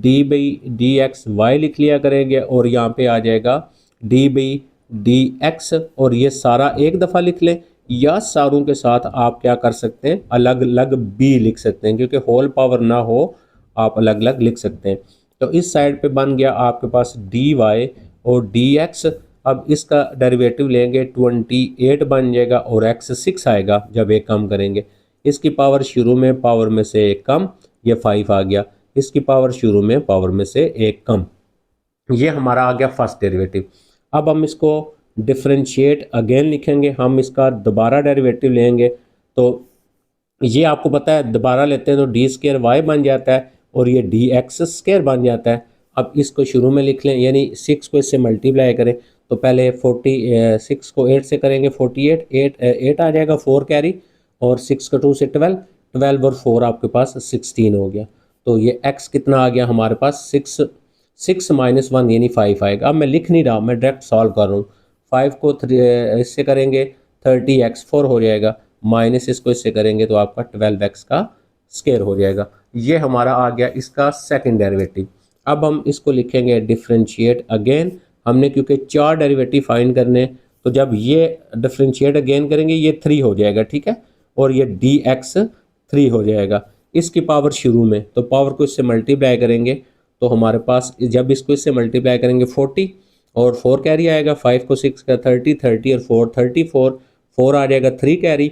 Speaker 1: d/dx लिख लिया करेंगे, और यहाँ पे आ जाएगा d/dx, और ये सारा एक दफ़ा लिख लें, या सारों के साथ आप क्या कर सकते हैं अलग अलग b लिख सकते हैं, क्योंकि होल पावर ना हो आप अलग अलग लिख सकते हैं। तो इस साइड पे बन गया आपके पास dy और dx, अब इसका डेरिवेटिव लेंगे 28 बन जाएगा, और x 6 आएगा जब एक कम करेंगे, इसकी पावर शुरू में पावर में से एक कम, ये 5 आ गया, इसकी पावर शुरू में पावर में से एक कम, ये हमारा आ गया फर्स्ट डेरिवेटिव। अब हम इसको डिफरेंशिएट अगेन लिखेंगे, हम इसका दोबारा डेरिवेटिव लेंगे, तो ये आपको पता है दोबारा लेते हैं तो d² बन जाता है, और ये dx² बन जाता है। अब इसको शुरू में लिख लें, यानी 6 को इससे मल्टीप्लाई करें, तो पहले 46 को 8 से करेंगे 48, 8 आ जाएगा, 4 कैरी, और 6 को 2 से 12, 12 और 4 आपके पास 16 हो गया। तो ये x कितना आ गया हमारे पास 6 माइनस 1 यानी 5 आएगा। अब मैं लिख नहीं रहा, मैं डायरेक्ट सॉल्व कर रहा हूँ। 5 को इससे करेंगे 30x4 हो जाएगा, माइनस इसको इससे करेंगे तो आपका 12x का स्क्वायर हो जाएगा। ये हमारा आ गया इसका सेकंड डेरिवेटिव। अब हम इसको लिखेंगे डिफरेंशिएट अगेन, हमने क्योंकि 4 डेरिवेटिव फाइंड करने, तो जब ये डिफरेंशिएट अगेन करेंगे ये 3 हो जाएगा, ठीक है, और ये dx3 हो जाएगा, इसकी पावर शुरू में, तो पावर को इससे मल्टीप्लाई करेंगे, तो हमारे पास जब इसको इससे मल्टीप्लाई करेंगे 40, और 4 कैरी आएगा, 5 को 6 का 30, 30 और 4 34, 4 आ जाएगा 3 कैरी,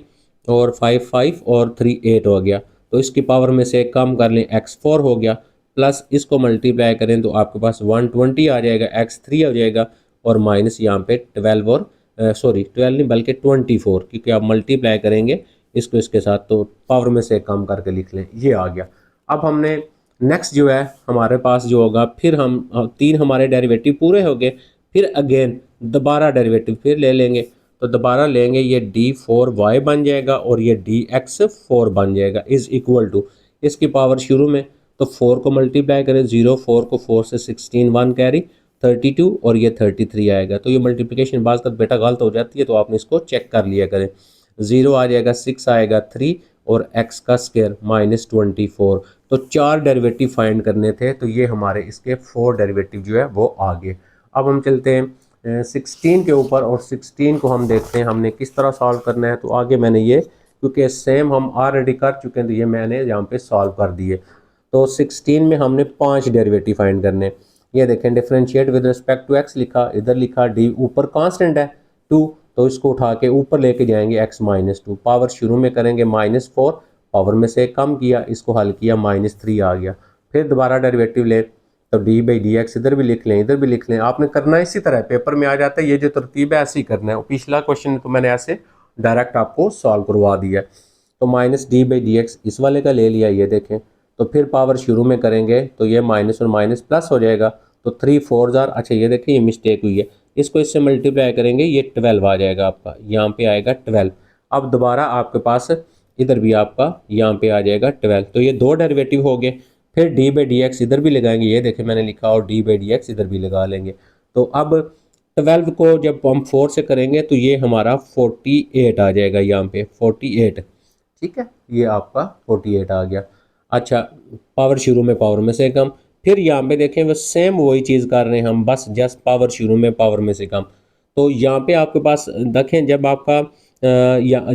Speaker 1: और 5 5 और 3 8 हो गया, तो इसकी पावर में से कम कर लें x4 हो गया, प्लस इसको मल्टीप्लाई करें तो आपके पास 120 आ जाएगा, x3 हो जाएगा, और माइनस यहाँ पे 12 और 12 नहीं बल्कि 24, क्योंकि आप मल्टीप्लाई करेंगे इसको इसके साथ, तो पावर में से कम करके लिख लें, ये आ गया। अब हमने नेक्स्ट जो है हमारे पास जो होगा, फिर हम 3 हमारे डेरिवेटिव पूरे हो गए, फिर अगेन दोबारा डेरिवेटिव फिर ले लेंगे, तो दोबारा लेंगे, ये d4y बन जाएगा और ये dx4 बन जाएगा, इज़ इक्वल टू, इसकी पावर शुरू में, तो 4 को मल्टीप्लाई करें, 0 4 को 4 से 16, 1 कैरी 32, और ये 33 आएगा। तो ये मल्टीप्लिकेशन बाज़ तक बेटा गलत हो जाती है, तो आपने इसको चेक कर लिया करें, 0 आ जाएगा, 6 आएगा 3, और x का स्क्वायर -24। तो 4 डेरिवेटिव फाइंड करने थे, तो ये हमारे इसके 4 डेरिवेटिव जो है वो आ गए। अब हम चलते हैं 16 के ऊपर, और 16 को हम देखते हैं हमने किस तरह सॉल्व करना है। तो आगे मैंने ये, क्योंकि सेम हम ऑलरेडी कर चुके हैं, तो ये मैंने यहाँ पे सॉल्व कर दिए। तो 16 में हमने 5 डेरिवेटिव फाइंड करने, ये देखें differentiate with respect to x लिखा, इधर लिखा डी, ऊपर कांस्टेंट है 2, तो इसको उठा के ऊपर लेके जाएंगे x-2, पावर शुरू में करेंगे -4, पावर में से कम किया, इसको हल किया -3 आ गया। फिर दोबारा डेरिवेटिव ले तो डी बाई डी एक्स इधर भी लिख लें, इधर भी लिख लें, आपने करना है इसी तरह, पेपर में आ जाता है, ये जो तरतीब है ऐसे ही करना है। पिछला क्वेश्चन तो मैंने ऐसे डायरेक्ट आपको सॉल्व करवा दिया है। तो minus D by d x इस वाले का ले लिया, ये देखें, तो फिर पावर शुरू में करेंगे तो ये माइनस और माइनस प्लस हो जाएगा, तो 3 4 जार, अच्छा ये देखें ये मिस्टेक हुई है, इसको इससे मल्टीप्लाई करेंगे, ये 12 आ जाएगा आपका, यहाँ पे आएगा 12। अब दोबारा आपके पास इधर भी आपका यहाँ पे आ जाएगा 12, तो ये दो डेरिवेटिव हो गए। फिर डी बाई डी एक्स इधर भी लगाएंगे, ये देखें मैंने लिखा, और डी बाई डी एक्स इधर भी लगा लेंगे। तो अब 12 को जब हम 4 से करेंगे तो ये हमारा 48 आ जाएगा, यहाँ पे 48, ठीक है, ये आपका 48 आ गया। अच्छा, पावर शुरू में पावर में से कम, फिर यहाँ पे देखें वो सेम वही चीज़ कर रहे हैं हम, बस जस्ट पावर शुरू में पावर में से कम। तो यहाँ पे आपके पास देखें जब आपका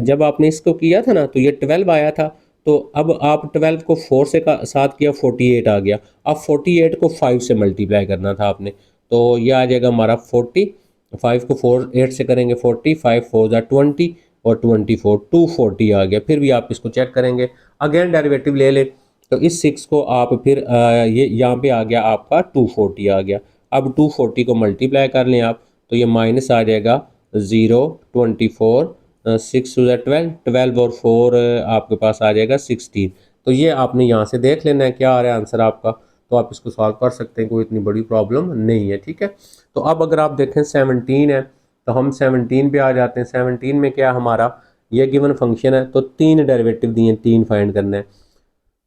Speaker 1: जब आपने इसको किया था ना तो ये 12 आया था, तो अब आप 12 को 4 से साथ किया 48 आ गया। अब 48 को 5 से मल्टीप्लाई करना था आपने, तो ये आ जाएगा हमारा 40, 5 को 4 8 से करेंगे 40, 5 4 ज़ा 20 और 24 240 आ गया। फिर भी आप इसको चेक करेंगे, अगेन डेरिवेटिव ले लें, तो इस 6 को आप फिर ये यहाँ पे आ गया आपका 240 आ गया। अब 240 को मल्टीप्लाई कर लें आप, तो ये माइनस आ जाएगा 0 24 6 टू 12 12 और 4 आपके पास आ जाएगा 16। तो ये आपने यहाँ से देख लेना है क्या आ रहा है आंसर आपका, तो आप इसको सॉल्व कर सकते हैं, कोई इतनी बड़ी प्रॉब्लम नहीं है, ठीक है। तो अब अगर आप देखें 17 है, तो हम 17 पे आ जाते हैं। 17 में क्या हमारा ये गिवन फंक्शन है, तो 3 डेरिवेटिव दिए, 3 फाइंड करना है।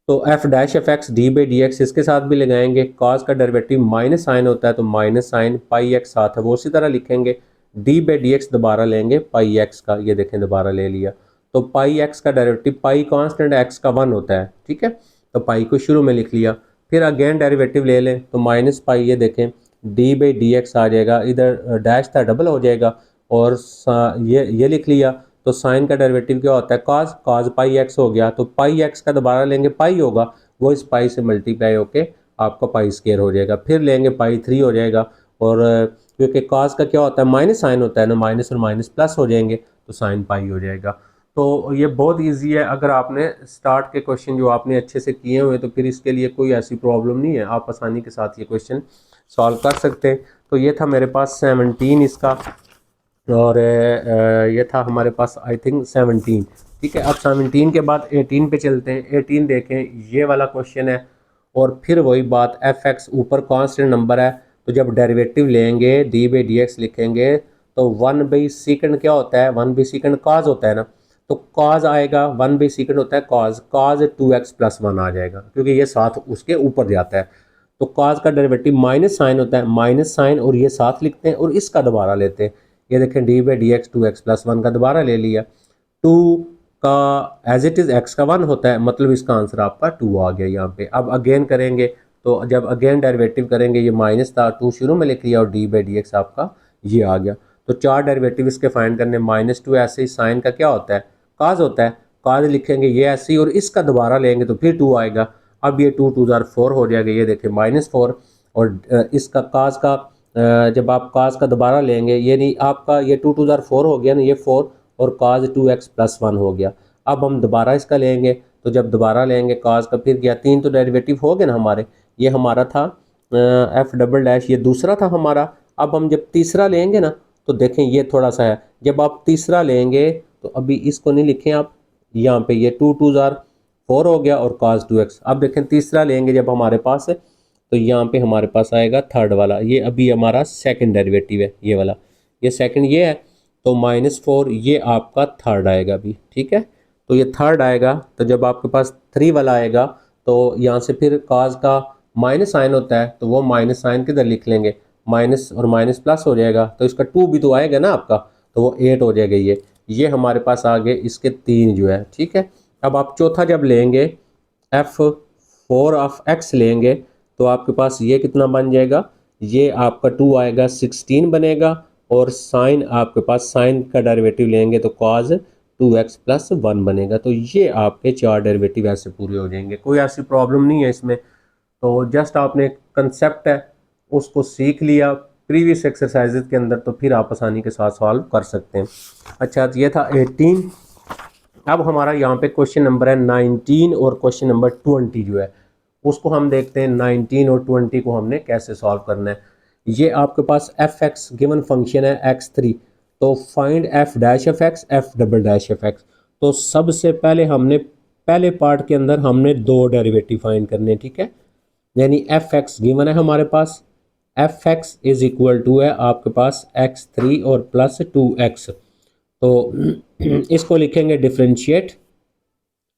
Speaker 1: तो F dash f x D by d x इसके साथ भी लगाएंगे, कॉस का डेरिवेटिव माइनस साइन होता है, तो माइनस साइन पाई एक्स साथ है वो उसी तरह लिखेंगे। डी बाई डी एक्स दोबारा लेंगे पाई एक्स का, ये देखें दोबारा ले लिया, तो पाई एक्स का डेरिवेटिव, पाई कांस्टेंट एक्स का 1 होता है, ठीक है, तो पाई को शुरू में लिख लिया। फिर अगेन डेरिवेटिव ले लें तो माइनस पाई, ये देखें डी बाई डी एक्स आ जाएगा, इधर डैश था डबल हो जाएगा, और ये लिख लिया। तो साइन का डेरिवेटिव क्या होता है, कॉस, कॉस पाई एक्स हो गया, तो पाई एक्स का दोबारा लेंगे पाई होगा, वो इस पाई से मल्टीप्लाई होके आपका पाई स्क्वायर हो जाएगा। फिर लेंगे पाई 3 हो जाएगा, और क्योंकि कॉस का क्या होता है माइनस साइन होता है ना, माइनस और माइनस प्लस हो जाएंगे, तो साइन पाई हो जाएगा। तो ये बहुत ईजी है, अगर आपने स्टार्ट के क्वेश्चन जो आपने अच्छे से किए हुए तो फिर इसके लिए कोई ऐसी प्रॉब्लम नहीं है, आप आसानी के साथ ये क्वेश्चन सॉल्व कर सकते हैं। तो ये था मेरे पास 17 इसका, और ये था हमारे पास आई थिंक 17, ठीक है। अब 17 के बाद 18 पे चलते हैं। 18 देखें, ये वाला क्वेश्चन है, और फिर वही बात, एफ एक्स ऊपर कांस्टेंट नंबर है, तो जब डेरिवेटिव लेंगे डी बाई डी एक्स लिखेंगे, तो 1 बाई सेकंड क्या होता है, 1 बाई सेकंड कॉज होता है ना, तो कॉज आएगा, 1 बाई सेकंड होता है कॉज, कॉज 2x प्लस 1 आ जाएगा, क्योंकि ये साथ उसके ऊपर जाता है। तो कॉज का डेरिवेटिव माइनस साइन होता है, माइनस साइन और ये साथ लिखते हैं और इसका दोबारा लेते हैं, ये देखें D by d x 2x plus 1 का दोबारा ले लिया, 2 का एज इट इज़ x का 1 होता है, मतलब इसका आंसर आपका 2 आ गया यहाँ पे। अब अगेन करेंगे, तो जब अगेन डेरिवेटिव करेंगे, ये माइनस था, 2 शुरू में लिख लिया, और डी बाई डी एक्स आपका ये आ गया। तो 4 डेरिवेटिव इसके फाइंड करने, -2 ऐसे ही, साइन का क्या होता है काज होता है, काज लिखेंगे ये ऐसे ही, और इसका दोबारा लेंगे तो फिर 2 आएगा। अब ये 2 2 जार 4 हो जाएगा, ये देखें -4, और इसका काज का जब आप काज का दोबारा लेंगे, ये नहीं आपका ये 2 2 जार 4 हो गया ना, ये 4 और काज 2x प्लस 1 हो गया। अब हम दोबारा इसका लेंगे, तो जब दोबारा लेंगे काज का, फिर गया 3, तो डेरिवेटिव हो गए ना हमारे, ये हमारा था एफ डबल डैश, ये दूसरा था हमारा। अब हम जब तीसरा लेंगे ना, तो देखें ये थोड़ा सा है, जब आप तीसरा लेंगे तो अभी इसको नहीं लिखें आप, यहाँ पे ये 2 2 जार 4 हो गया और cos 2x। अब देखें तीसरा लेंगे जब हमारे पास है, तो यहाँ पे हमारे पास आएगा थर्ड वाला, ये अभी हमारा सेकंड डेरिवेटिव है, ये वाला, ये सेकंड ये है, तो -4 ये आपका थर्ड आएगा अभी, ठीक है। तो ये थर्ड आएगा, तो जब आपके पास 3 वाला आएगा, तो यहाँ से फिर cos का माइनस साइन होता है, तो वो माइनस साइन किधर लिख लेंगे, माइनस और माइनस प्लस हो जाएगा, तो इसका 2 भी तो आएगा ना आपका, तो वो 8 हो जाएगा। ये हमारे पास आ गए इसके 3 जो है, ठीक है। अब आप चौथा जब लेंगे f4 ऑफ x लेंगे, तो आपके पास ये कितना बन जाएगा, ये आपका 2 आएगा, 16 बनेगा, और साइन आपके पास साइन का डेरिवेटिव लेंगे तो cos 2x प्लस 1 बनेगा। तो ये आपके 4 डेरिवेटिव ऐसे पूरे हो जाएंगे, कोई ऐसी प्रॉब्लम नहीं है इसमें। तो जस्ट आपने कंसेप्ट है उसको सीख लिया प्रीवियस एक्सरसाइजेज के अंदर, तो फिर आप आसानी के साथ सॉल्व कर सकते हैं। अच्छा, तो ये था 18। अब हमारा यहाँ पे क्वेश्चन नंबर है 19 और क्वेश्चन नंबर 20 जो है उसको हम देखते हैं। 19 और 20 को हमने कैसे सॉल्व करना है। ये आपके पास एफ एक्स गिवन फंक्शन है x3, तो find F dash f x, F double dash f x. तो सबसे पहले हमने पहले पार्ट के अंदर हमने दो डेरिवेटिव फाइंड करने, ठीक है। यानी एफ एक्स गिवन है हमारे पास, f x is equal to है आपके पास x3 और प्लस 2x। तो इसको लिखेंगे differentiate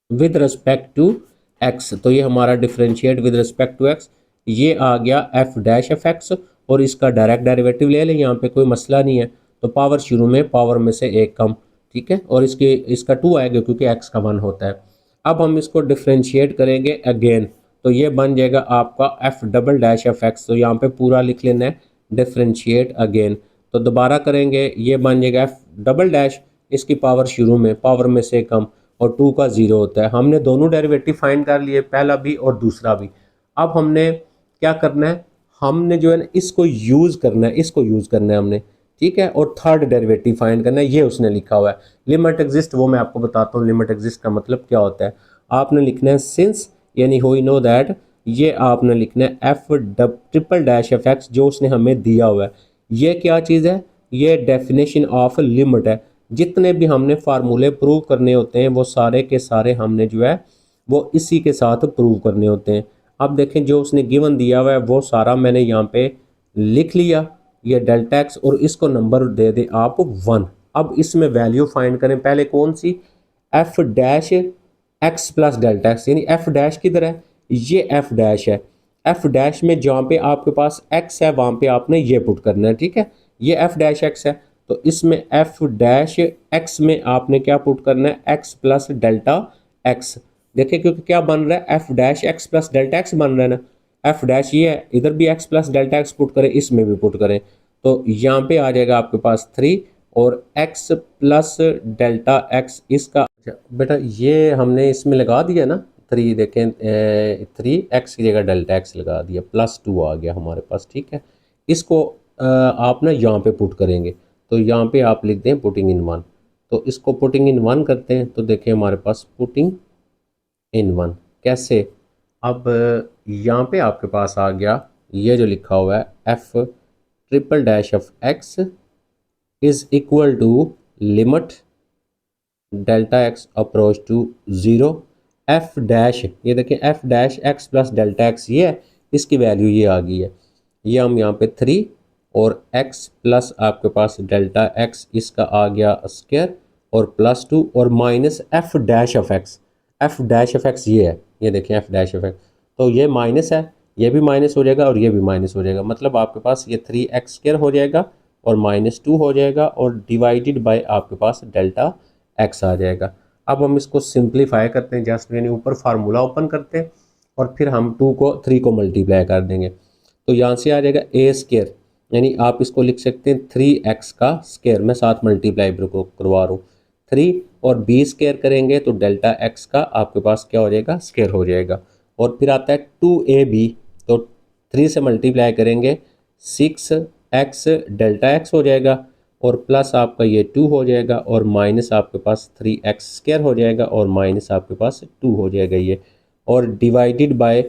Speaker 1: with respect to x. तो ये हमारा differentiate with respect to x, ये आ गया एफ डैश एफ एक्स, और इसका डायरेक्ट डेरिवेटिव ले लें, यहाँ पे कोई मसला नहीं है। तो पावर शुरू में पावर में से एक कम, ठीक है, और इसका 2 आएगा क्योंकि एक्स का 1 होता है। अब हम इसको डिफ्रेंशिएट करेंगे अगेन, तो ये बन जाएगा आपका F double dash f x. तो यहाँ पे पूरा लिख लेना है डिफ्रेंशिएट अगेन। तो दोबारा करेंगे, ये बन जाएगा एफ डबल डैश, इसकी पावर शुरू में पावर में से कम, और 2 का 0 होता है। हमने दोनों डेरिवेटिव फाइंड कर लिए, पहला भी और दूसरा भी। अब हमने क्या करना है, हमने जो है ना इसको यूज़ करना है, इसको यूज़ करना है हमने, ठीक है। और थर्ड डेरिवेटिव फाइंड करना है, ये उसने लिखा हुआ है लिमिट एग्जिस्ट। वो मैं आपको बताता हूँ लिमिट एग्जिस्ट का मतलब क्या होता है। आपने लिखना है सिंस, यानी वी नो दैट, ये आपने लिखना है f triple dash f x जो उसने हमें दिया हुआ है। ये क्या चीज़ है, ये डेफिनेशन ऑफ लिमिट है। जितने भी हमने फार्मूले प्रूव करने होते हैं वो सारे के सारे हमने जो है वो इसी के साथ प्रूव करने होते हैं। अब देखें जो उसने गिवन दिया हुआ है वो सारा मैंने यहाँ पे लिख लिया, ये डेल्टा एक्स, और इसको नंबर दे दे आप 1। अब इसमें वैल्यू फाइंड करें, पहले कौन सी, f dash x plus delta x, यानी एफ डैश किधर है, ये एफ डैश है। एफ डैश में जहाँ पे आपके पास एक्स है वहाँ पे आपने ये पुट करना है, ठीक है। ये एफ डैश एक्स है, तो इसमें एफ डैश एक्स में आपने क्या पुट करना है, एक्स प्लस डेल्टा एक्स। देखिए क्योंकि क्या बन रहा है, f dash x plus delta x बन रहा है ना। एफ डैश ये है, इधर भी x plus delta x put करें, इसमें भी पुट करें, तो यहाँ पे आ जाएगा आपके पास 3 और एक्स प्लस डेल्टा एक्स इसका। अच्छा बेटा ये हमने इसमें लगा दिया ना 3, देखें 3 एक्स की जगह डेल्टा एक्स लगा दिया, प्लस 2 आ गया हमारे पास, ठीक है। इसको आप ना यहाँ पे पुट करेंगे, तो यहाँ पे आप लिख दें पुटिंग इन 1। तो इसको पुटिंग इन 1 करते हैं, तो देखें हमारे पास पुटिंग इन 1 कैसे। अब यहाँ पे आपके पास आ गया ये जो लिखा हुआ है f triple dash of x is equal to limit delta x approach to 0, f dash, ये देखें f dash x plus delta x ये है, इसकी वैल्यू ये आ गई है। ये हम यहाँ पे 3 और x प्लस आपके पास डेल्टा x इसका आ गया स्क्वायर, और प्लस 2 और minus F dash of x. F dash of x ये है, ये देखें एफ डैश ऑफ एक्स, तो ये माइनस है, ये भी माइनस हो जाएगा और ये भी माइनस हो जाएगा। मतलब आपके पास ये 3x स्क्वायर हो जाएगा और माइनस 2 हो जाएगा, और डिवाइडेड बाय आपके पास डेल्टा x आ जाएगा। अब हम इसको सिंप्लीफाई करते हैं, जस्ट यानी ऊपर फार्मूला ओपन करते हैं और फिर हम 2 को 3 को मल्टीप्लाई कर देंगे, तो यहाँ से आ जाएगा ए स्क्वायर, यानी आप इसको लिख सकते हैं 3x का स्क्वायर, मैं साथ मल्टीप्लाई करवा रहा हूँ। 3 और b स्क्वायर करेंगे तो डेल्टा x का आपके पास क्या हो जाएगा, स्क्वायर हो जाएगा। और फिर आता है 2ab, तो 3 से मल्टीप्लाई करेंगे 6x डेल्टा x हो जाएगा, और प्लस आपका ये 2 हो जाएगा, और माइनस आपके पास 3x स्क्वायर हो जाएगा, और माइनस आपके पास 2 हो जाएगा ये, और डिवाइडेड बाय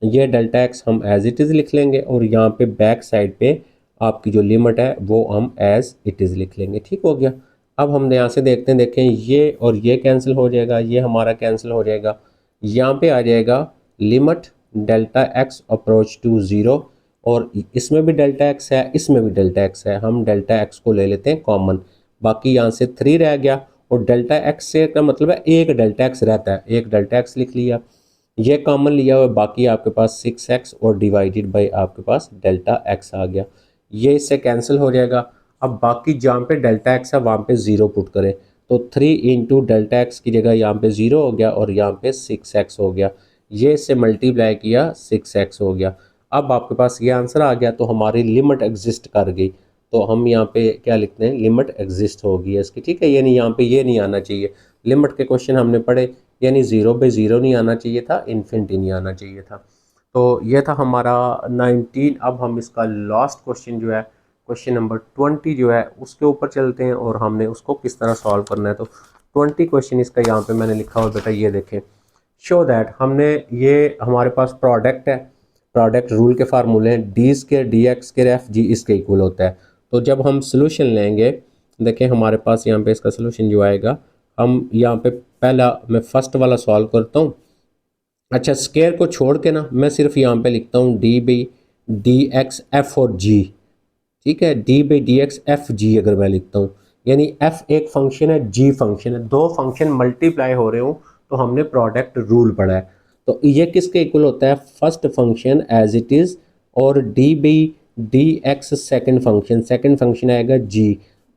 Speaker 1: ये डेल्टा एक्स हम एज इट इज़ लिख लेंगे, और यहाँ पे बैक साइड पे आपकी जो लिमिट है वो हम एज इट इज़ लिख लेंगे, ठीक हो गया। अब हम यहाँ से देखते हैं, देखें ये और ये कैंसिल हो जाएगा, ये हमारा कैंसिल हो जाएगा। यहाँ पे आ जाएगा limit delta x approach to 0, और इसमें भी डेल्टा एक्स है, इसमें भी डेल्टा एक्स है, हम डेल्टा एक्स को ले लेते हैं कॉमन, बाकी यहाँ से 3 रह गया, और डेल्टा एक्स से का मतलब है एक डेल्टा एक्स रहता है, एक डेल्टा एक्स लिख लिया, ये कॉमन लिया हुआ, बाकी आपके पास 6x और डिवाइडेड बाय आपके पास डेल्टा x आ गया, ये इससे कैंसिल हो जाएगा। अब बाकी जहाँ पे डेल्टा x है वहाँ पे 0 पुट करें, तो 3 इंटू डेल्टा x की जगह यहाँ पे 0 हो गया, और यहाँ पे 6x हो गया, ये इससे मल्टीप्लाई किया 6x हो गया। अब आपके पास ये आंसर आ गया, तो हमारी लिमिट एग्जिस्ट कर गई, तो हम यहाँ पे क्या लिखते हैं, लिमिट एग्जिस्ट होगी इसकी, ठीक है। यानी यहाँ पे ये नहीं आना चाहिए, लिमिट के क्वेश्चन हमने पढ़े, यानी 0 पे 0 नहीं आना चाहिए था, इन्फिनिटी नहीं आना चाहिए था। तो ये था हमारा 19। अब हम इसका लास्ट क्वेश्चन जो है, क्वेश्चन नंबर 20 जो है उसके ऊपर चलते हैं और हमने उसको किस तरह सॉल्व करना है। तो 20 क्वेश्चन इसका यहाँ पे मैंने लिखा हुआ बेटा, ये देखें। शो दैट, हमने ये हमारे पास प्रोडक्ट है, प्रोडक्ट रूल के फार्मूले हैं, D square D x square F G इसके इक्वल होता है। तो जब हम सोल्यूशन लेंगे, देखें हमारे पास यहाँ पे इसका सोल्यूशन जो आएगा, हम यहाँ पे पहला मैं फर्स्ट वाला सॉल्व करता हूँ। अच्छा, स्केयर को छोड़ के ना मैं सिर्फ यहाँ पे लिखता हूँ d B D x f और जी, ठीक है, d by d x f g अगर मैं लिखता हूँ, यानी एफ एक फंक्शन है, जी फंक्शन है, दो फंक्शन मल्टीप्लाई हो रहे हो तो हमने प्रोडक्ट रूल पढ़ा है। तो ये किसके इक्वल होता है, first function as it is और d by d x second function आएगा g,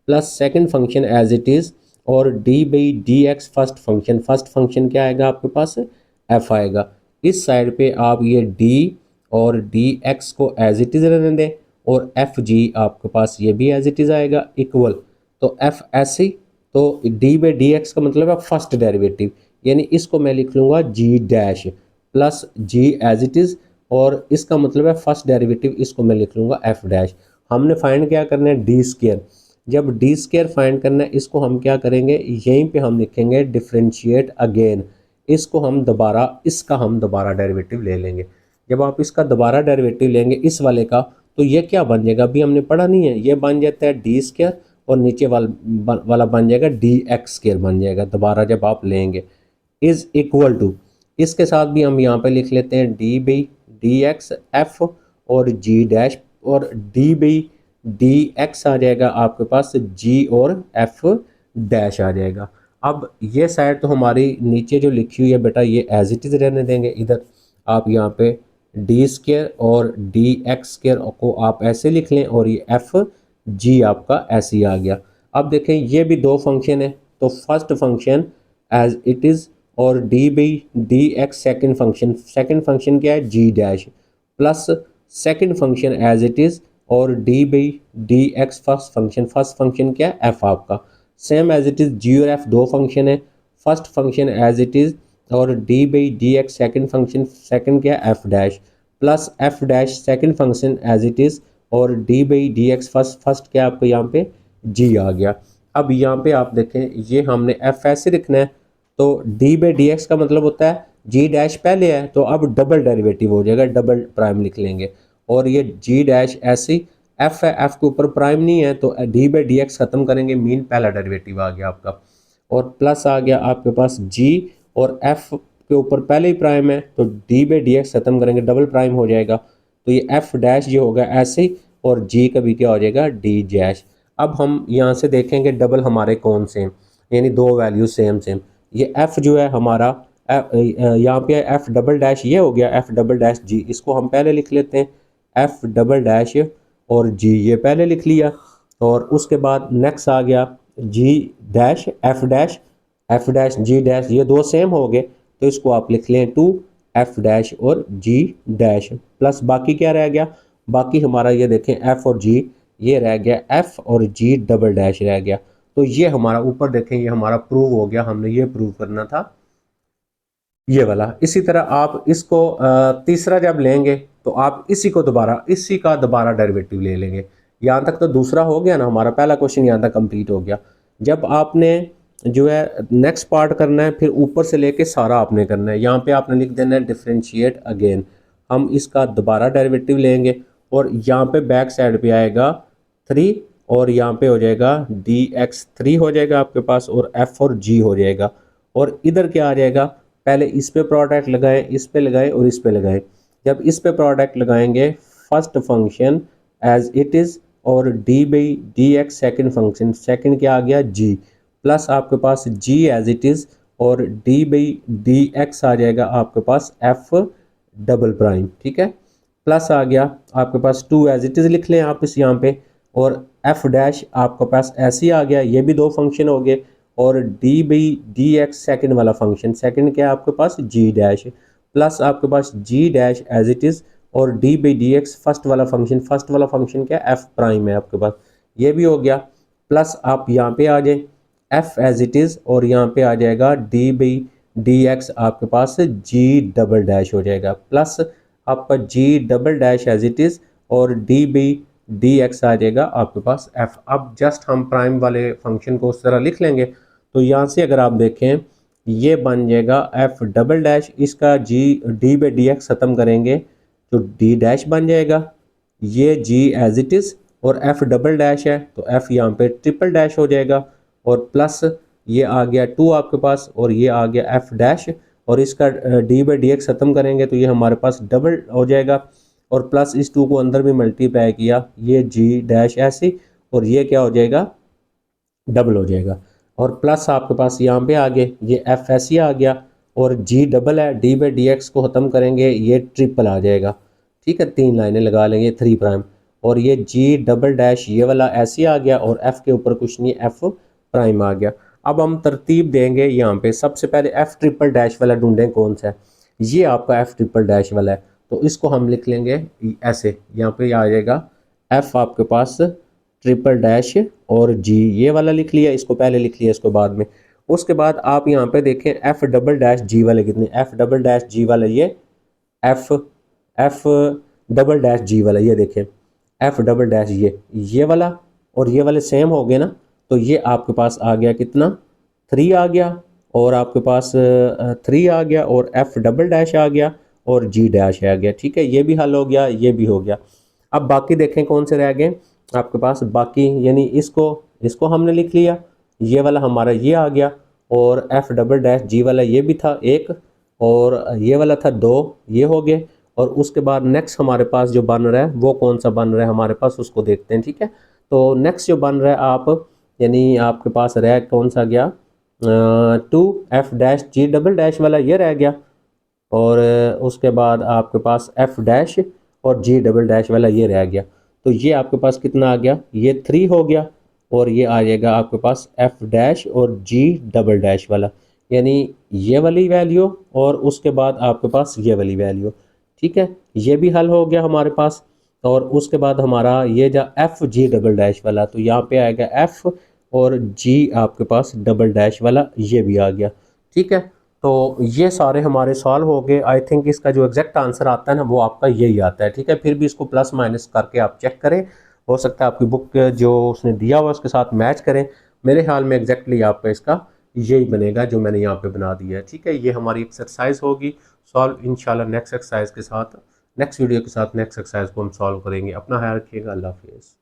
Speaker 1: plus second function as it is और d by d x first function क्या आएगा आपके पास, एफ आएगा। इस साइड पे आप ये डी और डी एक्स को एज इट इज़ रहने दें और एफ जी आपके पास ये भी एज इट इज़ आएगा इक्वल। तो एफ ऐसे, तो डी बाई डी एक्स का मतलब है फर्स्ट डेरिवेटिव, यानी इसको मैं लिख लूँगा g dash plus g as it is, और इसका मतलब है फर्स्ट डेरिवेटिव, इसको मैं लिख लूँगा एफ डैश। हमने फाइंड क्या करना है, डी स्केयर। जब डी स्केयर फाइंड करना है, इसको हम क्या करेंगे, यहीं पे हम लिखेंगे डिफ्रेंशिएट अगेन, इसको हम दोबारा, इसका हम दोबारा डेरिवेटिव ले लेंगे। जब आप इसका दोबारा डेरिवेटिव लेंगे इस वाले का, तो ये क्या बन जाएगा, अभी हमने पढ़ा नहीं है, ये बन जाता है डी स्केयर और नीचे वाला बन जाएगा डी एक्स स्केयर बन जाएगा दोबारा जब आप लेंगे, इज इक्वल टू, इसके साथ भी हम यहाँ पे लिख लेते हैं d B D x f और जी डैश, और डी बी डी एक्स आ जाएगा आपके पास जी और एफ डैश आ जाएगा। अब ये साइड तो हमारी नीचे जो लिखी हुई है बेटा, ये एज इट इज़ रहने देंगे। इधर आप यहाँ पे डी स्केयर और डी एक्स स्केयर को आप ऐसे लिख लें और ये एफ जी आपका ऐसे ही आ गया। अब देखें ये भी दो फंक्शन है, तो first function as it is और D B D x second function क्या है, g dash plus second function as it is और D B D x first function क्या है, एफ आपका same as it is, g और एफ दो फंक्शन है, first function as it is और d by d x second function second क्या है, f dash plus f dash second function as it is और d by d x first क्या आपको यहाँ पे जी आ गया। अब यहाँ पे आप देखें, ये हमने एफ ऐसे लिखना है, तो डी बाई डी एक्स का मतलब होता है जी डैश पहले है, तो अब डबल डेरिवेटिव हो जाएगा, डबल प्राइम लिख लेंगे, और ये जी डैश ऐसे एफ है, एफ के ऊपर प्राइम नहीं है, तो डी बाई डी एक्स खत्म करेंगे, मीन पहला डेरिवेटिव आ गया आपका, और प्लस आ गया आपके पास जी, और एफ के ऊपर पहले ही प्राइम है, तो डी बाई डी एक्स खत्म करेंगे, डबल प्राइम हो जाएगा, तो ये एफ डैश जो होगा ऐसे ही, और जी का भी क्या हो जाएगा, डी डैश। अब हम यहाँ से देखेंगे डबल हमारे कौन से हैं, यानी दो वैल्यू सेम सेम। ये एफ जो है हमारा यहाँ पे एफ डबल डैश ये हो गया, एफ डबल डैश जी, इसको हम पहले लिख लेते हैं, एफ डबल डैश और जी ये पहले लिख लिया, और उसके बाद नेक्स्ट आ गया जी डैश एफ डैश जी डैश, ये दो सेम हो गए, तो इसको आप लिख लें टू एफ डैश और जी डैश, प्लस बाकी क्या रह गया, बाकी हमारा ये देखें एफ और जी, ये रह गया एफ और जी डबल डैश रह गया। तो ये हमारा ऊपर देखें, ये हमारा प्रूव हो गया, हमने ये प्रूव करना था ये वाला। इसी तरह आप इसको तीसरा जब लेंगे तो आप इसी का दोबारा डेरिवेटिव ले लेंगे। यहाँ तक तो दूसरा हो गया ना, हमारा पहला क्वेश्चन यहाँ तक कंप्लीट हो गया। जब आपने जो है नेक्स्ट पार्ट करना है, फिर ऊपर से लेके सारा आपने करना है। यहाँ पे आपने लिख देना है डिफ्रेंशिएट अगेन, हम इसका दोबारा डेरिवेटिव लेंगे, और यहाँ पे बैक साइड पे आएगा 3, और यहाँ पे हो जाएगा डी एक्स 3 हो जाएगा आपके पास, और एफ और जी हो जाएगा, और इधर क्या आ जाएगा, पहले इस पे प्रोडक्ट लगाएं, इस पे लगाएं और इस पे लगाएं। जब इस पे प्रोडक्ट लगाएंगे, first function as it is और d by d x second function, second क्या आ गया जी, प्लस आपके पास जी एज इट इज़ और डी बाई डी एक्स आ जाएगा आपके पास एफ डबल प्राइम, ठीक है, प्लस आ गया आपके पास 2 एज इट इज़ लिख लें आप इस यहाँ पे, और एफ डैश आपके पास ऐसे ही आ गया, ये भी दो फंक्शन हो गए, और d by d x second वाला फंक्शन, सेकेंड क्या है आपके पास जी डैश, प्लस आपके पास जी डैश एज इट इज़ और d by d x first वाला फंक्शन क्या है, एफ प्राइम है आपके पास, ये भी हो गया, प्लस आप यहाँ पे आ जाए एफ एज इट इज़, और यहाँ पे आ जाएगा डी बाई डी एक्स आपके पास जी डबल डैश हो जाएगा, प्लस आपका G double dash edge it is और डी बी डी एक्स आ जाएगा आपके पास एफ। अब जस्ट हम प्राइम वाले फंक्शन को उस तरह लिख लेंगे तो यहाँ से अगर आप देखें ये बन जाएगा एफ डबल डैश, इसका जी डी बे डी एक्स ख़त्म करेंगे तो डी डैश बन जाएगा, ये जी एज इट इज़ और एफ डबल डैश है तो एफ यहाँ पे ट्रिपल डैश हो जाएगा और प्लस ये आ गया 2 आपके पास और ये आ गया एफ डैश और इसका डी बाई डी एक्स ख़त्म करेंगे तो ये हमारे पास डबल हो जाएगा और प्लस इस 2 को अंदर भी मल्टीप्लाई किया ये जी डैश ऐसे और ये क्या हो जाएगा डबल हो जाएगा और प्लस आपके पास यहाँ पे आगे ये एफ एस ही आ गया और जी डबल है, डी बाई डी एक्स को ख़त्म करेंगे ये ट्रिपल आ जाएगा। ठीक है, 3 लाइनें लगा लेंगे 3 प्राइम और ये जी डबल डैश ये वाला ऐसे आ गया और एफ़ के ऊपर कुछ नहीं एफ़ प्राइम आ गया। अब हम तरतीब देंगे यहाँ पे, सबसे पहले एफ़ ट्रिपल डैश वाला ढूंढें कौन सा है, ये आपका एफ़ ट्रिपल डैश वाला है तो इसको हम लिख लेंगे ऐसे, यहाँ पे आ जाएगा एफ़ आपके पास ट्रिपल डैश और जी, ये वाला लिख लिया, इसको पहले लिख लिया इसको बाद में। उसके बाद आप यहाँ पे देखें एफ़ डबल डैश जी वाले कितने, एफ़ डबल डैश जी वाला ये एफ़ डबल डैश जी वाला ये देखें एफ़ डबल डैश ये वाला और ये वाले सेम हो गए ना तो ये आपके पास आ गया कितना 3 आ गया और आपके पास 3 आ गया और एफ़ डबल डैश आ गया और जी डैश आ गया। ठीक है, ये भी हल हो गया, ये भी हो गया। अब बाकी देखें कौन से रह गए आपके पास बाकी, यानी इसको हमने लिख लिया, ये वाला हमारा ये आ गया और एफ़ डबल डैश जी वाला ये भी था एक और ये वाला था 2, ये हो गए। और उसके बाद नेक्स्ट हमारे पास जो बन रहा है वो कौन सा बन रहा है हमारे पास, उसको देखते हैं। ठीक है, तो नेक्स्ट जो बन रहा है आप यानी आपके पास रह कौन सा गया 2 एफ़ डैश जी डबल डैश वाला ये रह गया और उसके बाद आपके पास एफ़ डैश और जी डबल डैश वाला ये रह गया तो ये आपके पास कितना आ गया, ये 3 हो गया और ये आ जाएगा आपके पास एफ़ डैश और जी डबल डैश वाला, यानी ये वाली वैल्यू और उसके बाद आपके पास ये वाली वैल्यू। ठीक है, ये भी हल हो गया हमारे पास और उसके बाद हमारा ये जा एफ़ जी डबल डैश वाला तो यहाँ पे आएगा एफ़ और जी आपके पास डबल डैश वाला ये भी आ गया। ठीक है, तो ये सारे हमारे सॉल्व हो गए। आई थिंक इसका जो एग्जैक्ट आंसर आता है ना वो आपका यही आता है। ठीक है, फिर भी इसको प्लस माइनस करके आप चेक करें, हो सकता है आपकी बुक जो उसने दिया हुआ उसके साथ मैच करें। मेरे ख्याल में एग्जैक्टली आपका इसका यही बनेगा जो मैंने यहाँ पे बना दिया है। ठीक है, ये हमारी एक्सरसाइज होगी सॉल्व इंशाल्लाह नेक्स्ट एक्सरसाइज के साथ, नेक्स्ट वीडियो के साथ नेक्स्ट एक्सरसाइज को हम सॉल्व करेंगे। अपना ख्याल रखिएगा, अल्लाह हाफिज़।